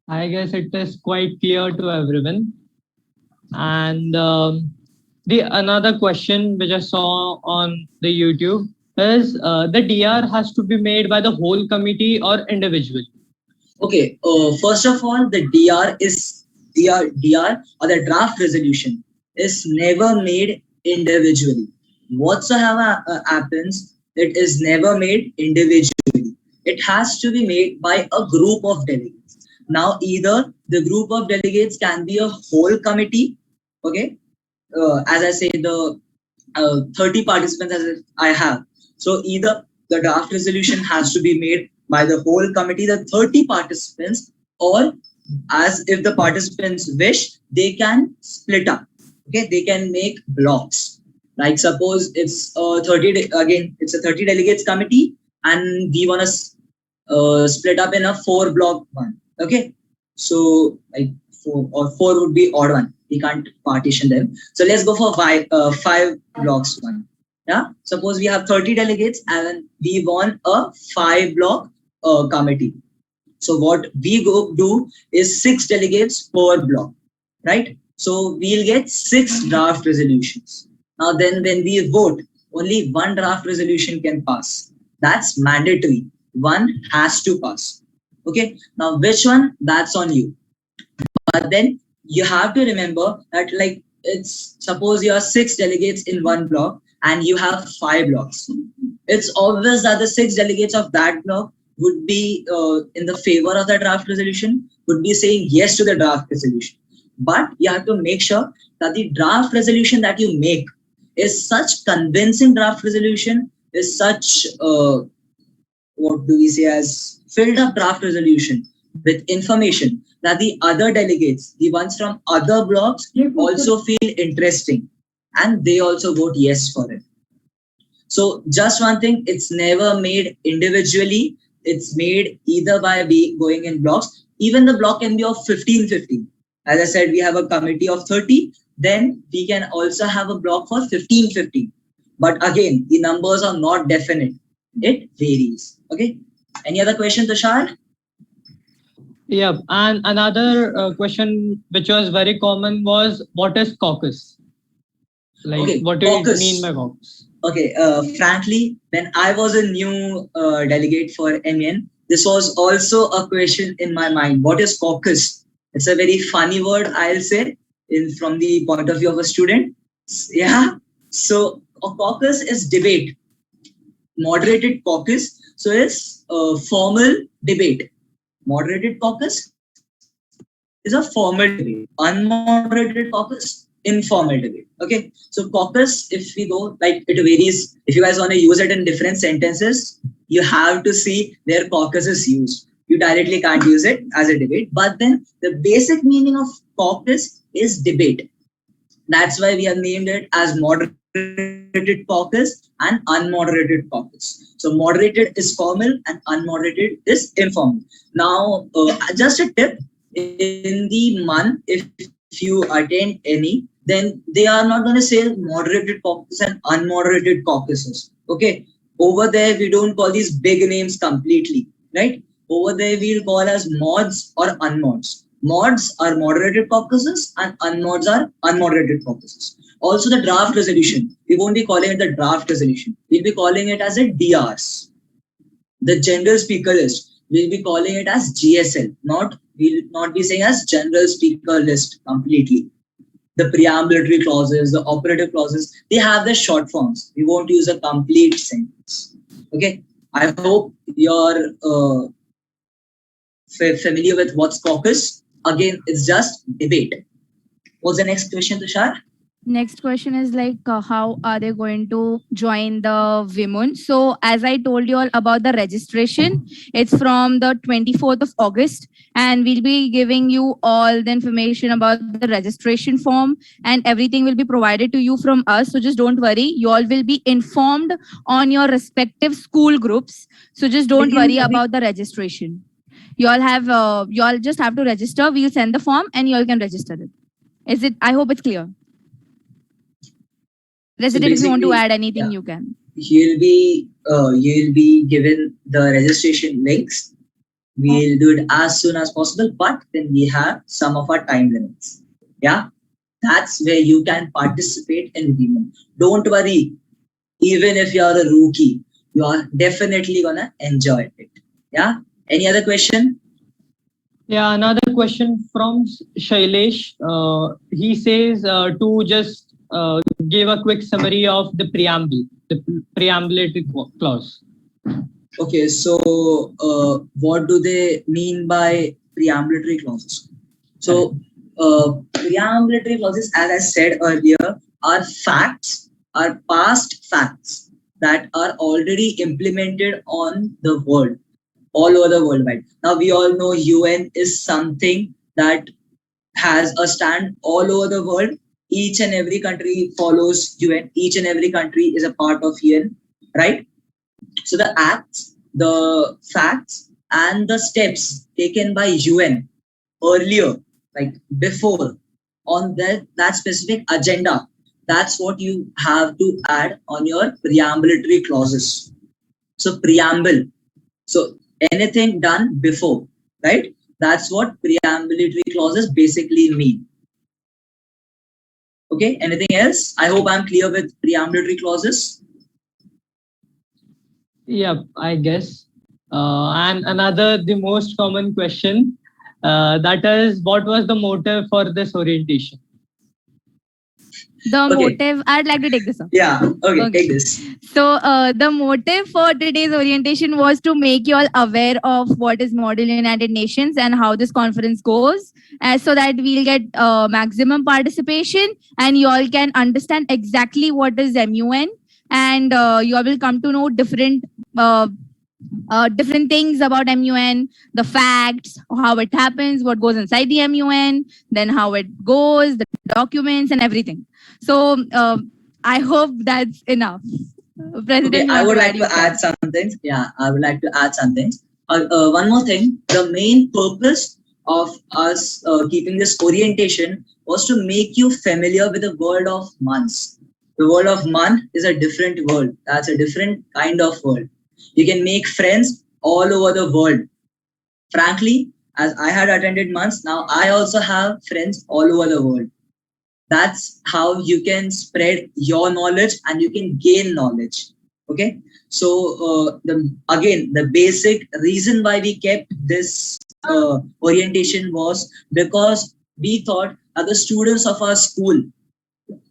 I guess it is quite clear to everyone. And the another question which I saw on the YouTube is the DR has to be made by the whole committee or individual.
Okay, first of all, the DR or the draft resolution is never made individually. Whatsoever happens, it is never made individually. It has to be made by a group of delegates. Now, either the group of delegates can be a whole committee, okay, as I say, the 30 participants as I have. So either the draft resolution has to be made by the whole committee, the 30 participants, or as if the participants wish, they can split up. Okay, they can make blocks. Like suppose it's it's a 30 delegates committee, and we want to split up in a 4-block one. Okay, so like 4 would be odd one. We can't partition them. So let's go for 5 blocks one. Yeah. Suppose we have 30 delegates and we want a 5-block committee. So what we go do is 6 delegates per block, right? So we'll get 6 draft resolutions. Now then when we vote, only 1 draft resolution can pass. That's mandatory. 1 has to pass. Okay. Now which one? That's on you. But then you have to remember that, like, it's suppose you have 6 delegates in 1 block and you have 5 blocks. It's obvious that the 6 delegates of that block would be in the favor of the draft resolution, would be saying yes to the draft resolution. But you have to make sure that the draft resolution that you make is such convincing draft resolution, is such what do we say as filled up draft resolution with information that the other delegates, the ones from other blocks, also feel interesting and they also vote yes for it. So just one thing, it's never made individually. It's made either by going in blocks. Even the block can be of 15-15. As I said, we have a committee of 30. Then we can also have a block for 15-15. But again, the numbers are not definite. It varies. Okay. Any other question, Tushar?
Yeah, and another question which was very common was, what is caucus? Like,
Okay,
what do you
caucus.
mean by caucus?
Okay, frankly, when I was a new delegate for MEN, this was also a question in my mind. What is caucus? It's a very funny word, I'll say, from the point of view of a student. Yeah. So a caucus is debate. Moderated caucus. So it's a formal debate. Moderated caucus is a formal debate. Unmoderated caucus, informal debate. Okay. So caucus, if we go, like, it varies. If you guys want to use it in different sentences, you have to see where caucus is used. You directly can't use it as a debate. But then the basic meaning of caucus is debate. That's why we have named it as moderated caucus and unmoderated caucus. So moderated is formal and unmoderated is informal. Now, just a tip, in the month, if you attend any, then they are not going to say moderated caucus and unmoderated caucuses. Okay. Over there, we don't call these big names completely, right? Over there, we'll call as mods or unmods. Mods are moderated caucuses and unmods are unmoderated caucuses. Also, the draft resolution, we won't be calling it the draft resolution. We'll be calling it as a DRs. The general speaker list, we'll be calling it as GSL. We'll not be saying as general speaker list completely. The preambulatory clauses, the operative clauses, they have the short forms. We won't use a complete sentence. Okay. I hope you're familiar with what's caucus. again, it's just debate. What's the next question, Tushar?
Next question is like, how are they going to join the women? So, as I told you all about the registration, it's from the 24th of August, and we'll be giving you all the information about the registration form, and everything will be provided to you from us. So, just don't worry, you all will be informed on your respective school groups. So, just don't worry about the registration. You all just have to register. We'll send the form, and you all can register it. Is it? I hope it's clear. Resident, if you want to
basically,
add anything,
yeah.
you can.
You'll be given the registration links. We'll do it as soon as possible, but then we have some of our time limits. Yeah, that's where you can participate in women. Don't worry, even if you're a rookie, you are definitely gonna enjoy it. Yeah. Any other question?
Yeah, another question from Shailesh. He says to just give a quick summary of the preamble, the preambulatory clause.
Okay, so what do they mean by preambulatory clauses? So preambulatory clauses, as I said earlier, are facts, are past facts that are already implemented on the world, all over the worldwide. Now we all know UN is something that has a stand all over the world. Each and every country follows UN. Each and every country is a part of UN, right? So the acts, the facts, and the steps taken by UN earlier, like before, on that specific agenda, that's what you have to add on your preambulatory clauses. So preamble. So anything done before, right? That's what preambulatory clauses basically mean. Okay, anything else? I hope I'm clear with preambulatory clauses.
Yeah, I guess. And another, the most common question, that is, what was the motive for this orientation?
The
Okay.
motive, I'd like to take this up.
Yeah, okay. Take this.
So, the motive for today's orientation was to make you all aware of what is Model United Nations and how this conference goes, so that we'll get maximum participation and you all can understand exactly what is MUN, and you all will come to know different things about MUN, the facts, how it happens, what goes inside the MUN, then how it goes, the documents and everything. So I hope that's enough. President,
Okay,
you
I
want
would
to
like to add something. Yeah, I would like to add something. One more thing. The main purpose of us keeping this orientation was to make you familiar with the world of months. The world of MUN is a different world. That's a different kind of world. You can make friends all over the world. Frankly, as I had attended months, now I also have friends all over the world. That's how you can spread your knowledge and you can gain knowledge. Okay. So the basic reason why we kept this orientation was because we thought that the students of our school,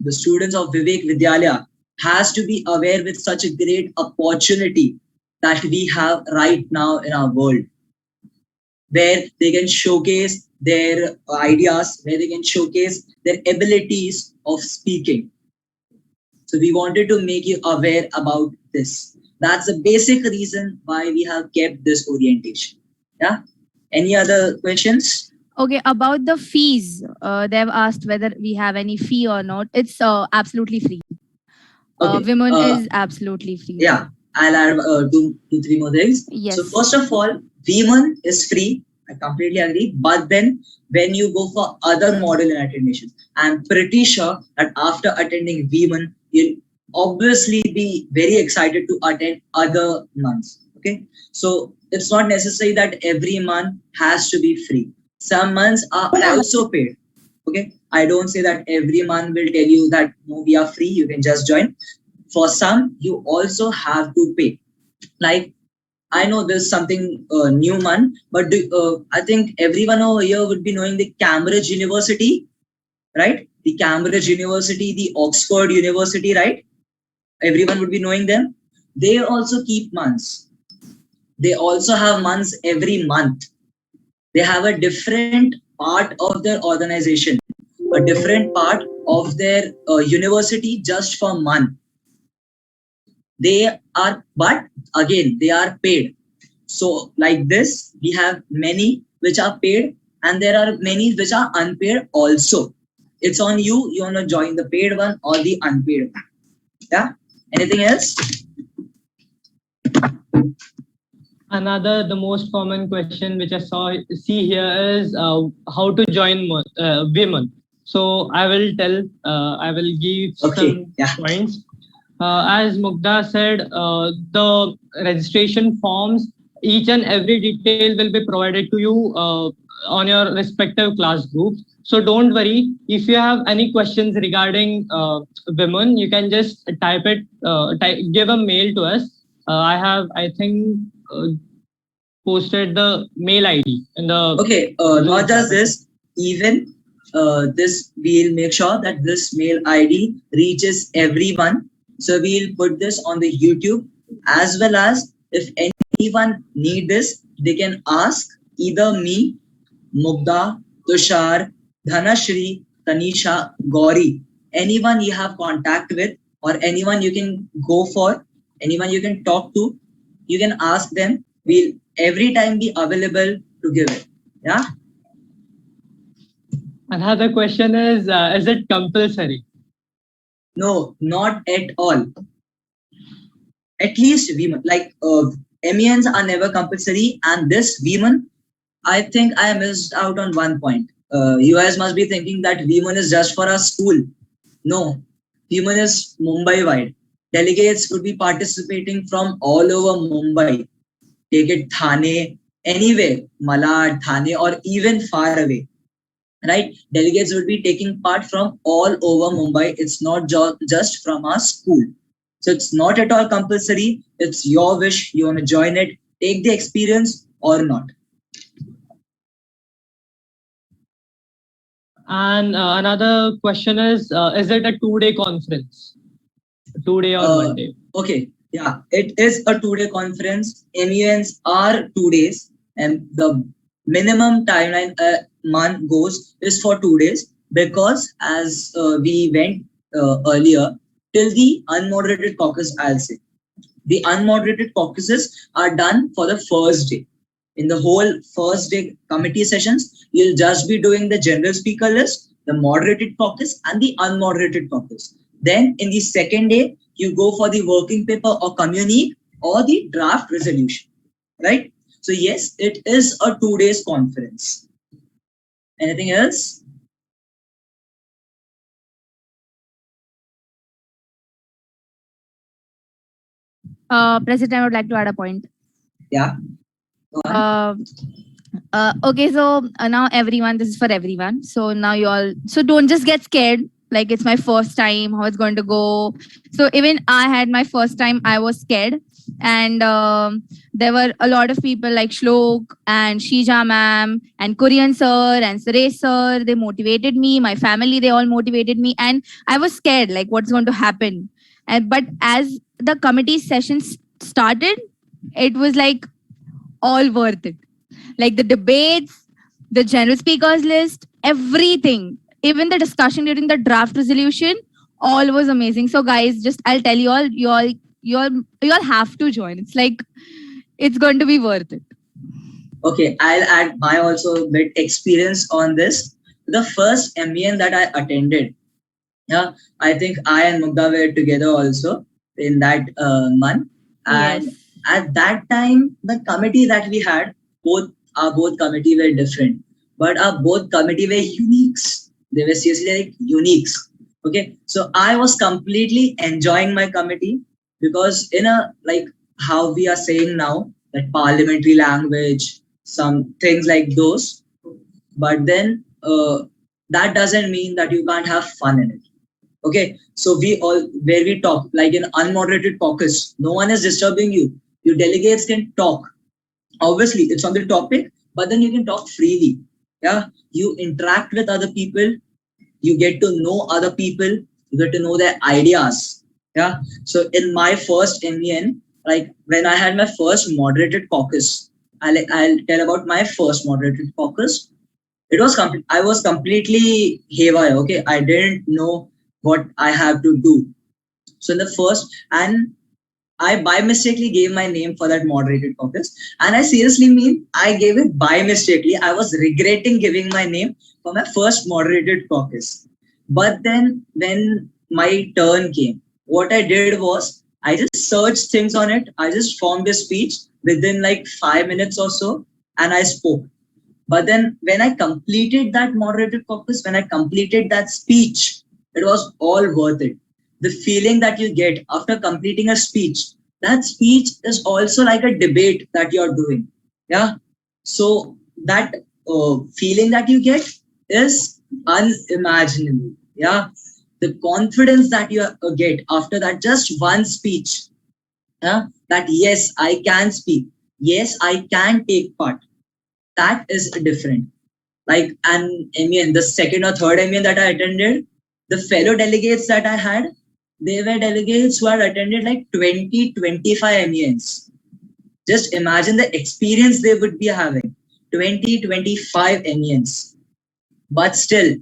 the students of Vivek Vidyalaya, has to be aware with such a great opportunity that we have right now in our world, where they can showcase their ideas, where they can showcase their abilities of speaking. So we wanted to make you aware about this. That's the basic reason why we have kept this orientation. Yeah. Any other questions?
Okay, about the fees, they've asked whether we have any fee or not. It's absolutely free.
Okay.
Women is absolutely free.
Yeah, I'll add two, three more things.
Yes.
So first of all, women is free. I completely agree. But then when you go for other Model United Nations, I'm pretty sure that after attending women, you'll obviously be very excited to attend other months. Okay. So it's not necessary that every month has to be free. Some months are also paid. Okay. I don't say that every month will tell you that no, we are free, you can just join. For some, you also have to pay. Like, I know there's something new, man, but I think everyone over here would be knowing the Cambridge University, right? The Cambridge University, the Oxford University, right? Everyone would be knowing them. They also keep months. They also have months every month. They have a different part of their organization, a different part of their university just for a month. But again, they are paid. So like this, we have many which are paid and there are many which are unpaid also. It's on you. You want to join the paid one or the unpaid one. Yeah. Anything else?
The most common question which I see here is how to join women. So I will give some points. As Mugdha said, the registration forms, each and every detail will be provided to you on your respective class groups. So don't worry. If you have any questions regarding women, you can just type it, give a mail to us. I think, posted the mail ID in the.
Okay, not just this, even this, we'll make sure that this mail ID reaches everyone. So we'll put this on the YouTube, as well as if anyone need this, they can ask either me, Mugdha, Tushar, Dhanashri, Tanisha, Gauri, anyone you have contact with or anyone you can go for, anyone you can talk to, you can ask them. We'll every time be available to give it. Yeah.
Another question is it compulsory?
No, not at all. At least women, like MENs are never compulsory, and this women, I think I missed out on one point. You guys must be thinking that women is just for our school. No, women is Mumbai wide. Delegates would be participating from all over Mumbai. Take it Thane, anywhere, Malad, Thane, or even far away. Right? Delegates would be taking part from all over Mumbai. It's not just from our school. So it's not at all compulsory. It's your wish. You want to join it, take the experience or not.
And another question is it a 2-day conference? 2-day or 1 day?
Okay. Yeah, it is a 2-day conference. MENs are 2 days, and the minimum timeline a month goes is for 2 days, because as we went earlier, till the unmoderated caucus, I'll say. The unmoderated caucuses are done for the first day. In the whole first day committee sessions, you'll just be doing the general speaker list, the moderated caucus, and the unmoderated caucus. Then in the second day, you go for the working paper or communique or the draft resolution, right? So yes, it is a 2 days conference. Anything else?
President, I would like to add a point.
Yeah.
Okay, so now everyone, this is for everyone. So now so don't just get scared. Like, it's my first time, how it's going to go. So even I had my first time, I was scared. And there were a lot of people like Shlok and Shija ma'am and Korean sir and Suresh sir. They motivated me. My family, they all motivated me. And I was scared, like, what's going to happen. But as the committee sessions started, it was like all worth it. Like the debates, the general speakers list, everything. Even the discussion during the draft resolution, all was amazing. So guys, just I'll tell you all have to join. It's like, it's going to be worth it.
Okay, I'll add my also bit experience on this. The first MEN that I attended, yeah, I think I and Mugdha were together also in that month. And
Yes.
at that time, the committee that we had, both committee were different, but our both committee were uniques. They were seriously like uniques. Okay, so I was completely enjoying my committee, because in a, like how we are saying now, that parliamentary language, some things like those, but then that doesn't mean that you can't have fun in it. Okay, so where we talk, like in unmoderated caucus, no one is disturbing you. Your delegates can talk. Obviously, it's on the topic, but then you can talk freely. Yeah, you interact with other people, you get to know other people, you get to know their ideas. Yeah, so in my first MEN, like when I had my first moderated caucus, I'll tell about my first moderated caucus. I was completely haywire. Okay, I didn't know what I have to do. So in the first, and I by mistakenly gave my name for that moderated caucus. And I seriously mean I gave it by mistakenly. I was regretting giving my name for my first moderated caucus. But then when my turn came, what I did was I just searched things on it. I just formed a speech within like 5 minutes or so, and I spoke. But then when I completed that moderated caucus, when I completed that speech, it was all worth it. The feeling that you get after completing a speech, that speech is also like a debate that you're doing. Yeah. So that feeling that you get is unimaginable. Yeah. The confidence that you get after that just one speech, yeah, that yes, I can speak. Yes, I can take part. That is different. Like an MEN, the second or third MEN that I attended, the fellow delegates that I had, they were delegates who had attended like 20, 25 MENs. Just imagine the experience they would be having. 20, 25 MENs. But still,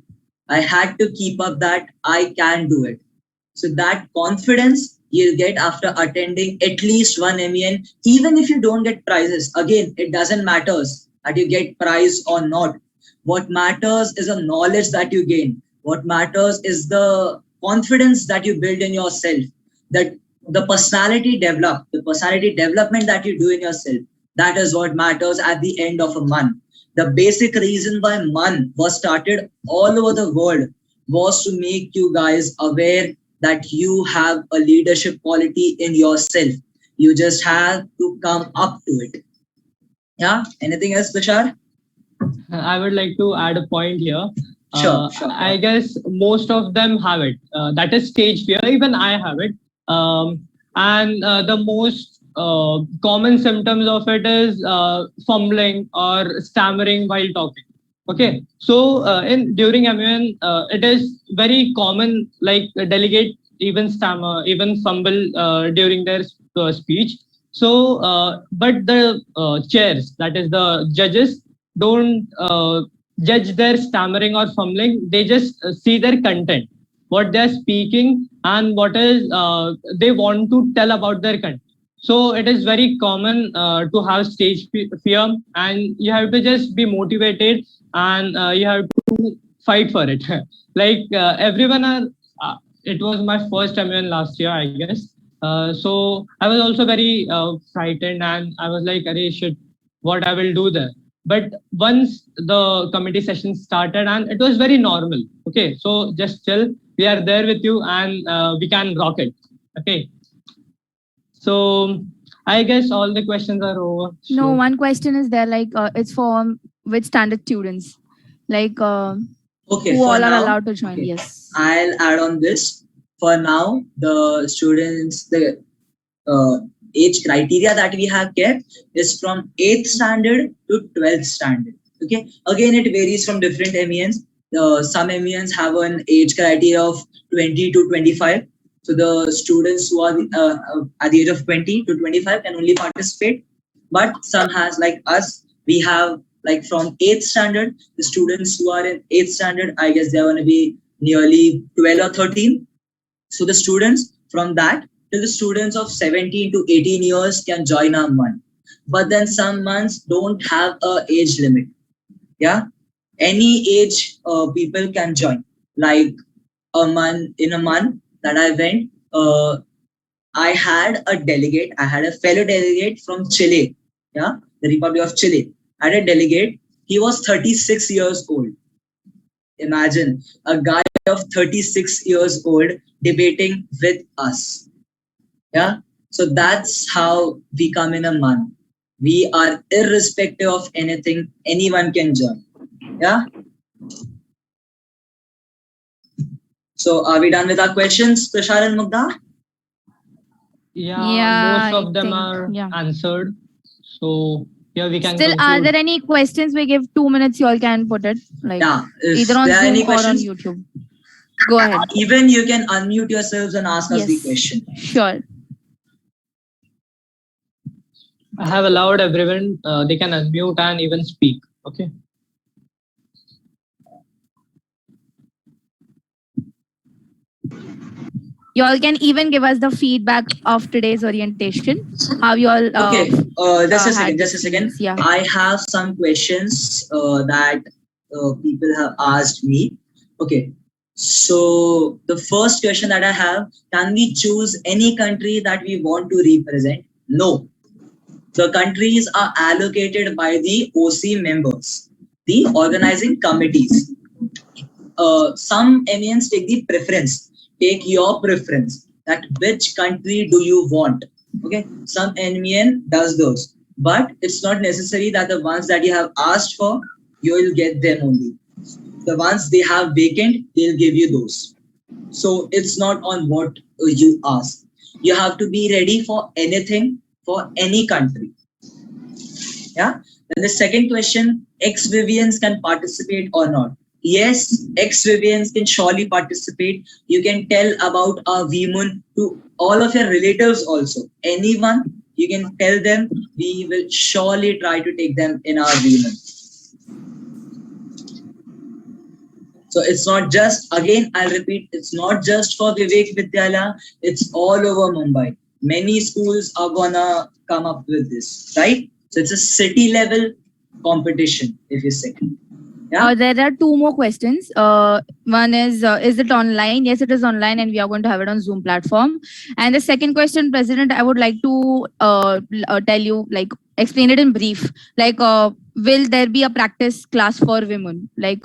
I had to keep up that I can do it. So that confidence you'll get after attending at least one MEN, even if you don't get prizes. Again, it doesn't matter that you get prize or not. What matters is the knowledge that you gain. What matters is the confidence that you build in yourself. That the personality development that you do in yourself. That is what matters at the end of a month. The basic reason why MAN was started all over the world was to make you guys aware that you have a leadership quality in yourself. You just have to come up to it. Yeah. Anything else, Tushar?
I would like to add a point here.
Sure.
I guess most of them have it. That is stage fear. Even I have it. And the most common symptoms of it is fumbling or stammering while talking. Okay, so in during MEN, it is very common. Like a delegate even stammer, even fumble during their speech. So, but the chairs, that is the judges, don't judge their stammering or fumbling. They just see their content, what they're speaking, and what is they want to tell about their content. So it is very common to have stage fear, and you have to just be motivated, and you have to fight for it. Like everyone are. It was my first MEN last year, I guess. So I was also very frightened, and I was like, "Arey, shit, what I will do there?" But once the committee session started, and it was very normal. Okay, so just chill. We are there with you, and we can rock it. Okay. So I guess all the questions are over.
No,
So,
one question is there, like it's for with standard students, like
Okay.
who
For
all are
now,
allowed to join.
okay,
Yes.
I'll add on this. For now, the students, the age criteria that we have kept is from 8th standard to 12th standard. Okay. Again, it varies from different MENs. Some MENs have an age criteria of 20 to 25. So the students who are at the age of 20 to 25 can only participate. But some has like us, we have like from 8th standard, the students who are in 8th standard, I guess they're going to be nearly 12 or 13. So the students from that till the students of 17 to 18 years can join our month. But then some months don't have a age limit. Yeah. Any age people can join. Like in a month that I went, I had a fellow delegate from Chile. Yeah. The Republic of Chile. I had a delegate. He was 36 years old. Imagine a guy of 36 years old debating with us. Yeah. So that's how we come in a month. We are irrespective of anything, anyone can join. Yeah. So are we done with our questions, Tushar and Mugdha?
yeah, most
I
of them
think,
are
yeah.
answered. So yeah, we can
Still, are
conclude.
there any questions? We give 2 minutes. You all can put it, like
Yeah. If
either on
there are any
Zoom or on
questions,
YouTube. Go ahead.
even you can unmute yourselves and ask us the
Yes.
question.
Sure.
I have allowed everyone, they can unmute and even speak. Okay.
You all can even give us the feedback of today's orientation. How you all
Okay, just a
had
second, just a
this
second.
experience. Yeah.
I have some questions that people have asked me. Okay, so the first question that I have, can we choose any country that we want to represent? No. The countries are allocated by the OC members, the organizing committees. Some MENs take the preference, take your preference that which country do you want. Okay, some MEN does those, but it's not necessary that the ones that you have asked for, you will get them only. The ones they have vacant, they'll give you those. So it's not on what you ask. You have to be ready for anything, for any country. Yeah. Then the second question, ex-Vivians can participate or not? Yes, ex-Vivians can surely participate. You can tell about our VMUN to all of your relatives also. Anyone, you can tell them. We will surely try to take them in our VMUN. So it's not just, again, I'll repeat, it's not just for Vivek Vidyalaya, it's all over Mumbai. Many schools are gonna come up with this, right? So it's a city level competition, if you say. Yeah.
There are two more questions. One is it online? Yes, it is online, and we are going to have it on Zoom platform. And the second question, President, I would like to tell you, like, explain it in brief. Like, will there be a practice class for women? Like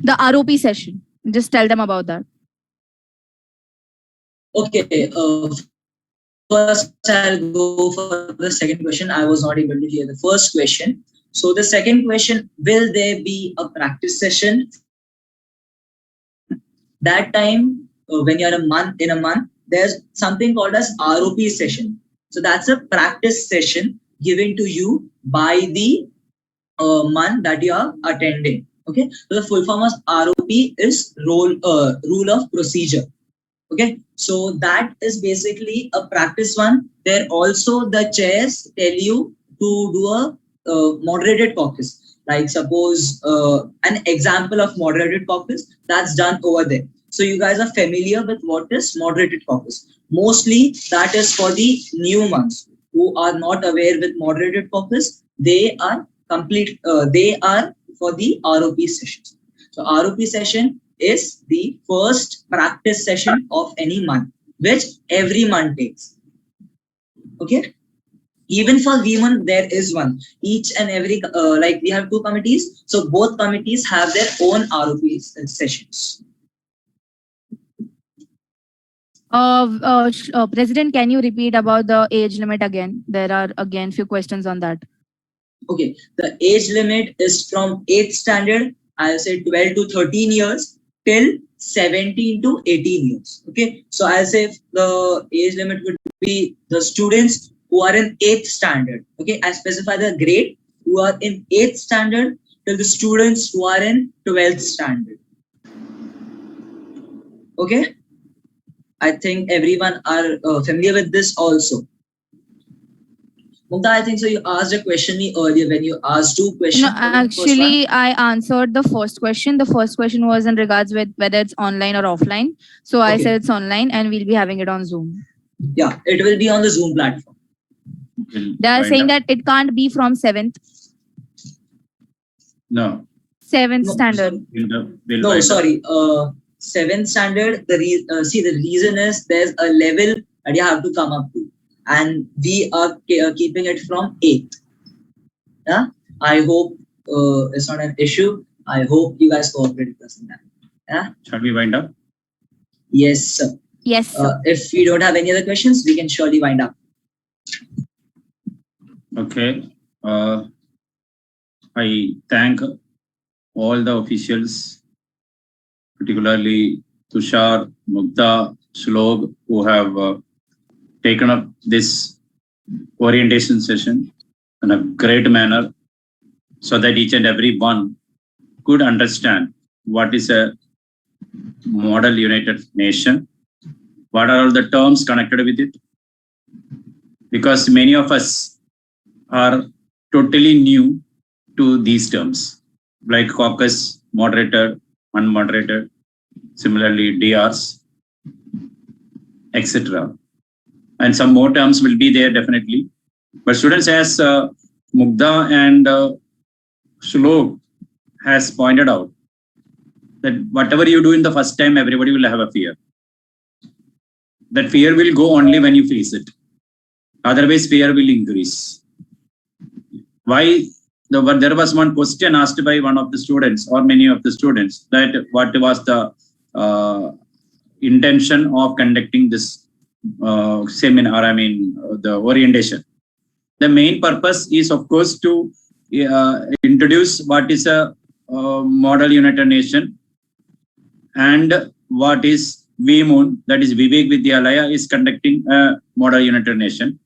the ROP session. Just tell them about that.
Okay. First, I'll go for the second question. I was not able to hear the first question. So the second question, will there be a practice session? That time, when you're in a month, there's something called as ROP session. So that's a practice session given to you by the month that you are attending. Okay. So the full form of ROP is rule of procedure. Okay, so that is basically a practice one. There also the chairs tell you to do a moderated caucus. Like suppose an example of moderated caucus that's done over there. So you guys are familiar with what is moderated caucus. Mostly that is for the new ones who are not aware with moderated caucus. They are they are for the ROP sessions. So ROP session is the first practice session of any month, which every month takes. Okay. Even for VMUN, there is one. Each and every, like we have two committees. So both committees have their own ROP sessions.
President, can you repeat about the age limit again? There are again few questions on that.
Okay. The age limit is from 8th standard, I'll say 12 to 13 years till 17 to 18 years. Okay. So I'll say the age limit would be the students who are in 8th standard. Okay. I specify the grade who are in 8th standard till the students who are in 12th standard. Okay. I think everyone are familiar with this also. Mumta, I think so. You asked a question earlier when you asked two questions.
No, actually, I answered the first question. The first question was in regards with whether it's online or offline. So I said it's online, and we'll be having it on Zoom.
Yeah, it will be on the Zoom platform.
They are saying that it can't be from 7th.
No.
7th standard.
No, sorry. 7th standard. The reason is there's a level that you have to come up to. And we are keeping it from 8th. Yeah, I hope it's not an issue. I hope you guys cooperate with us in that. Yeah.
Shall we wind up?
Yes, sir.
Yes, sir.
If we don't have any other questions, we can surely wind up.
Okay. I thank all the officials, particularly Tushar, Mugdha, Shlok, who have taken up this orientation session in a great manner so that each and every one could understand what is a model united nation, what are all the terms connected with it, because many of us are totally new to these terms, like caucus, moderated, unmoderated, similarly DRs. etc. And some more terms will be there definitely. But students, as Mugdha and Shlok has pointed out, that whatever you do in the first time, everybody will have a fear. That fear will go only when you face it. Otherwise, fear will increase. Why? There was one question asked by one of the students or many of the students, that what was the intention of conducting this seminar, the orientation. The main purpose is, of course, to introduce what is a model united nation and what is VMOON, that is Vivek Vidyalaya, is conducting a model united nation.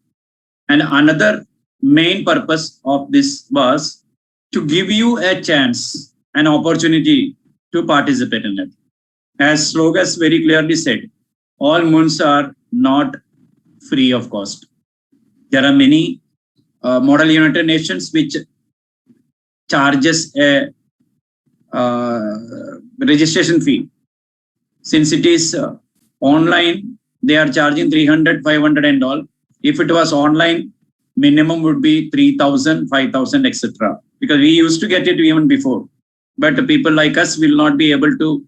And another main purpose of this was to give you a chance, an opportunity to participate in it. As Slogas very clearly said, all moons are not free of cost. There are many model united nations which charges a registration fee. Since it is online, they are charging 300, 500 and all. If it was online, minimum would be 3,000, 5,000, etc. Because we used to get it even before. But people like us will not be able to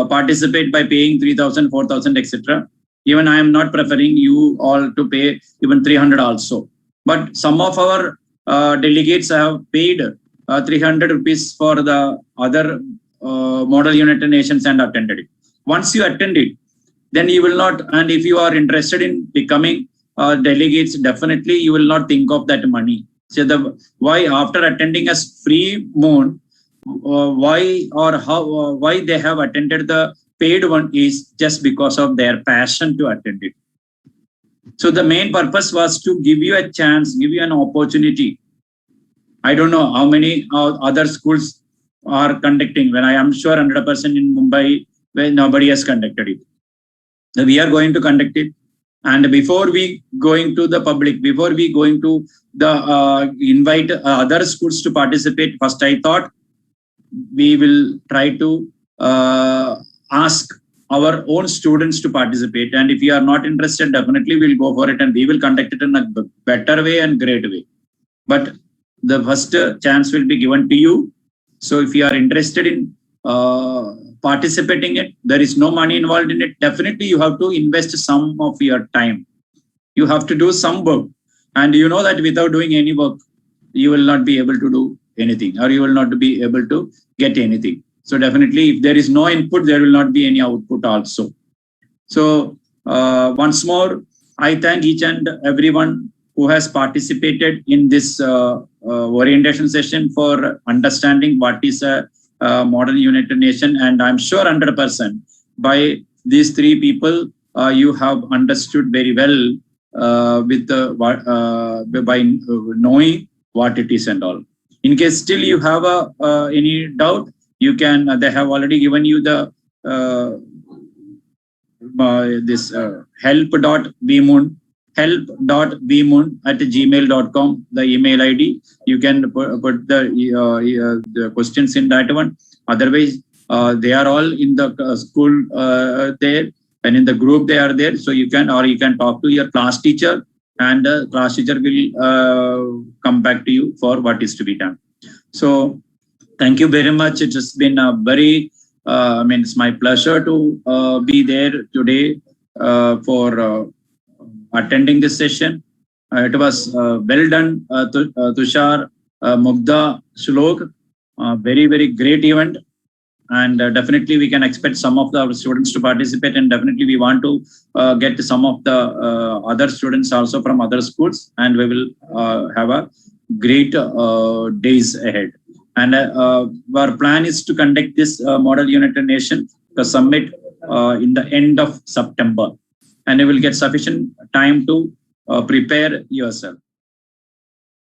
participate by paying 3,000, 4,000, etc. Even I am not preferring you all to pay even 300 also. But some of our delegates have paid 300 rupees for the other model united nations and attended it. Once you attend it, then you will not, and if you are interested in becoming delegates, definitely you will not think of that money. So why after attending a free moon, why or how, why they have attended the paid one is just because of their passion to attend it. So the main purpose was to give you a chance, give you an opportunity. I don't know how many other schools are conducting. When I am sure 100% in Mumbai, where nobody has conducted it. So we are going to conduct it. And before we going to the public, before we going to the invite other schools to participate, first I thought we will try to ask our own students to participate. And if you are not interested, definitely we'll go for it and we will conduct it in a better way and great way. But the first chance will be given to you. So if you are interested in participating it, there is no money involved in it. Definitely you have to invest some of your time. You have to do some work. And you know that without doing any work, you will not be able to do anything, or you will not be able to get anything. So definitely if there is no input, there will not be any output also. So once more, I thank each and everyone who has participated in this orientation session for understanding what is a modern united nation. And I'm sure 100% by these three people, you have understood very well by knowing what it is and all. In case still you have any doubt, you can, they have already given you the this help.bmoon@gmail.com, the email ID. You can put the questions in that one. Otherwise, they are all in the school there, and in the group they are there. So you can, or you can talk to your class teacher, and the class teacher will come back to you for what is to be done. So thank you very much. It has been a very, it's my pleasure to be there today for attending this session. It was well done, Tushar, Mugdha, Shlok. Very, very great event. And definitely we can expect some of our students to participate, and definitely we want to get some of the other students also from other schools, and we will have a great days ahead. And our plan is to conduct this Model United Nation, the summit in the end of September, and you will get sufficient time to prepare yourself.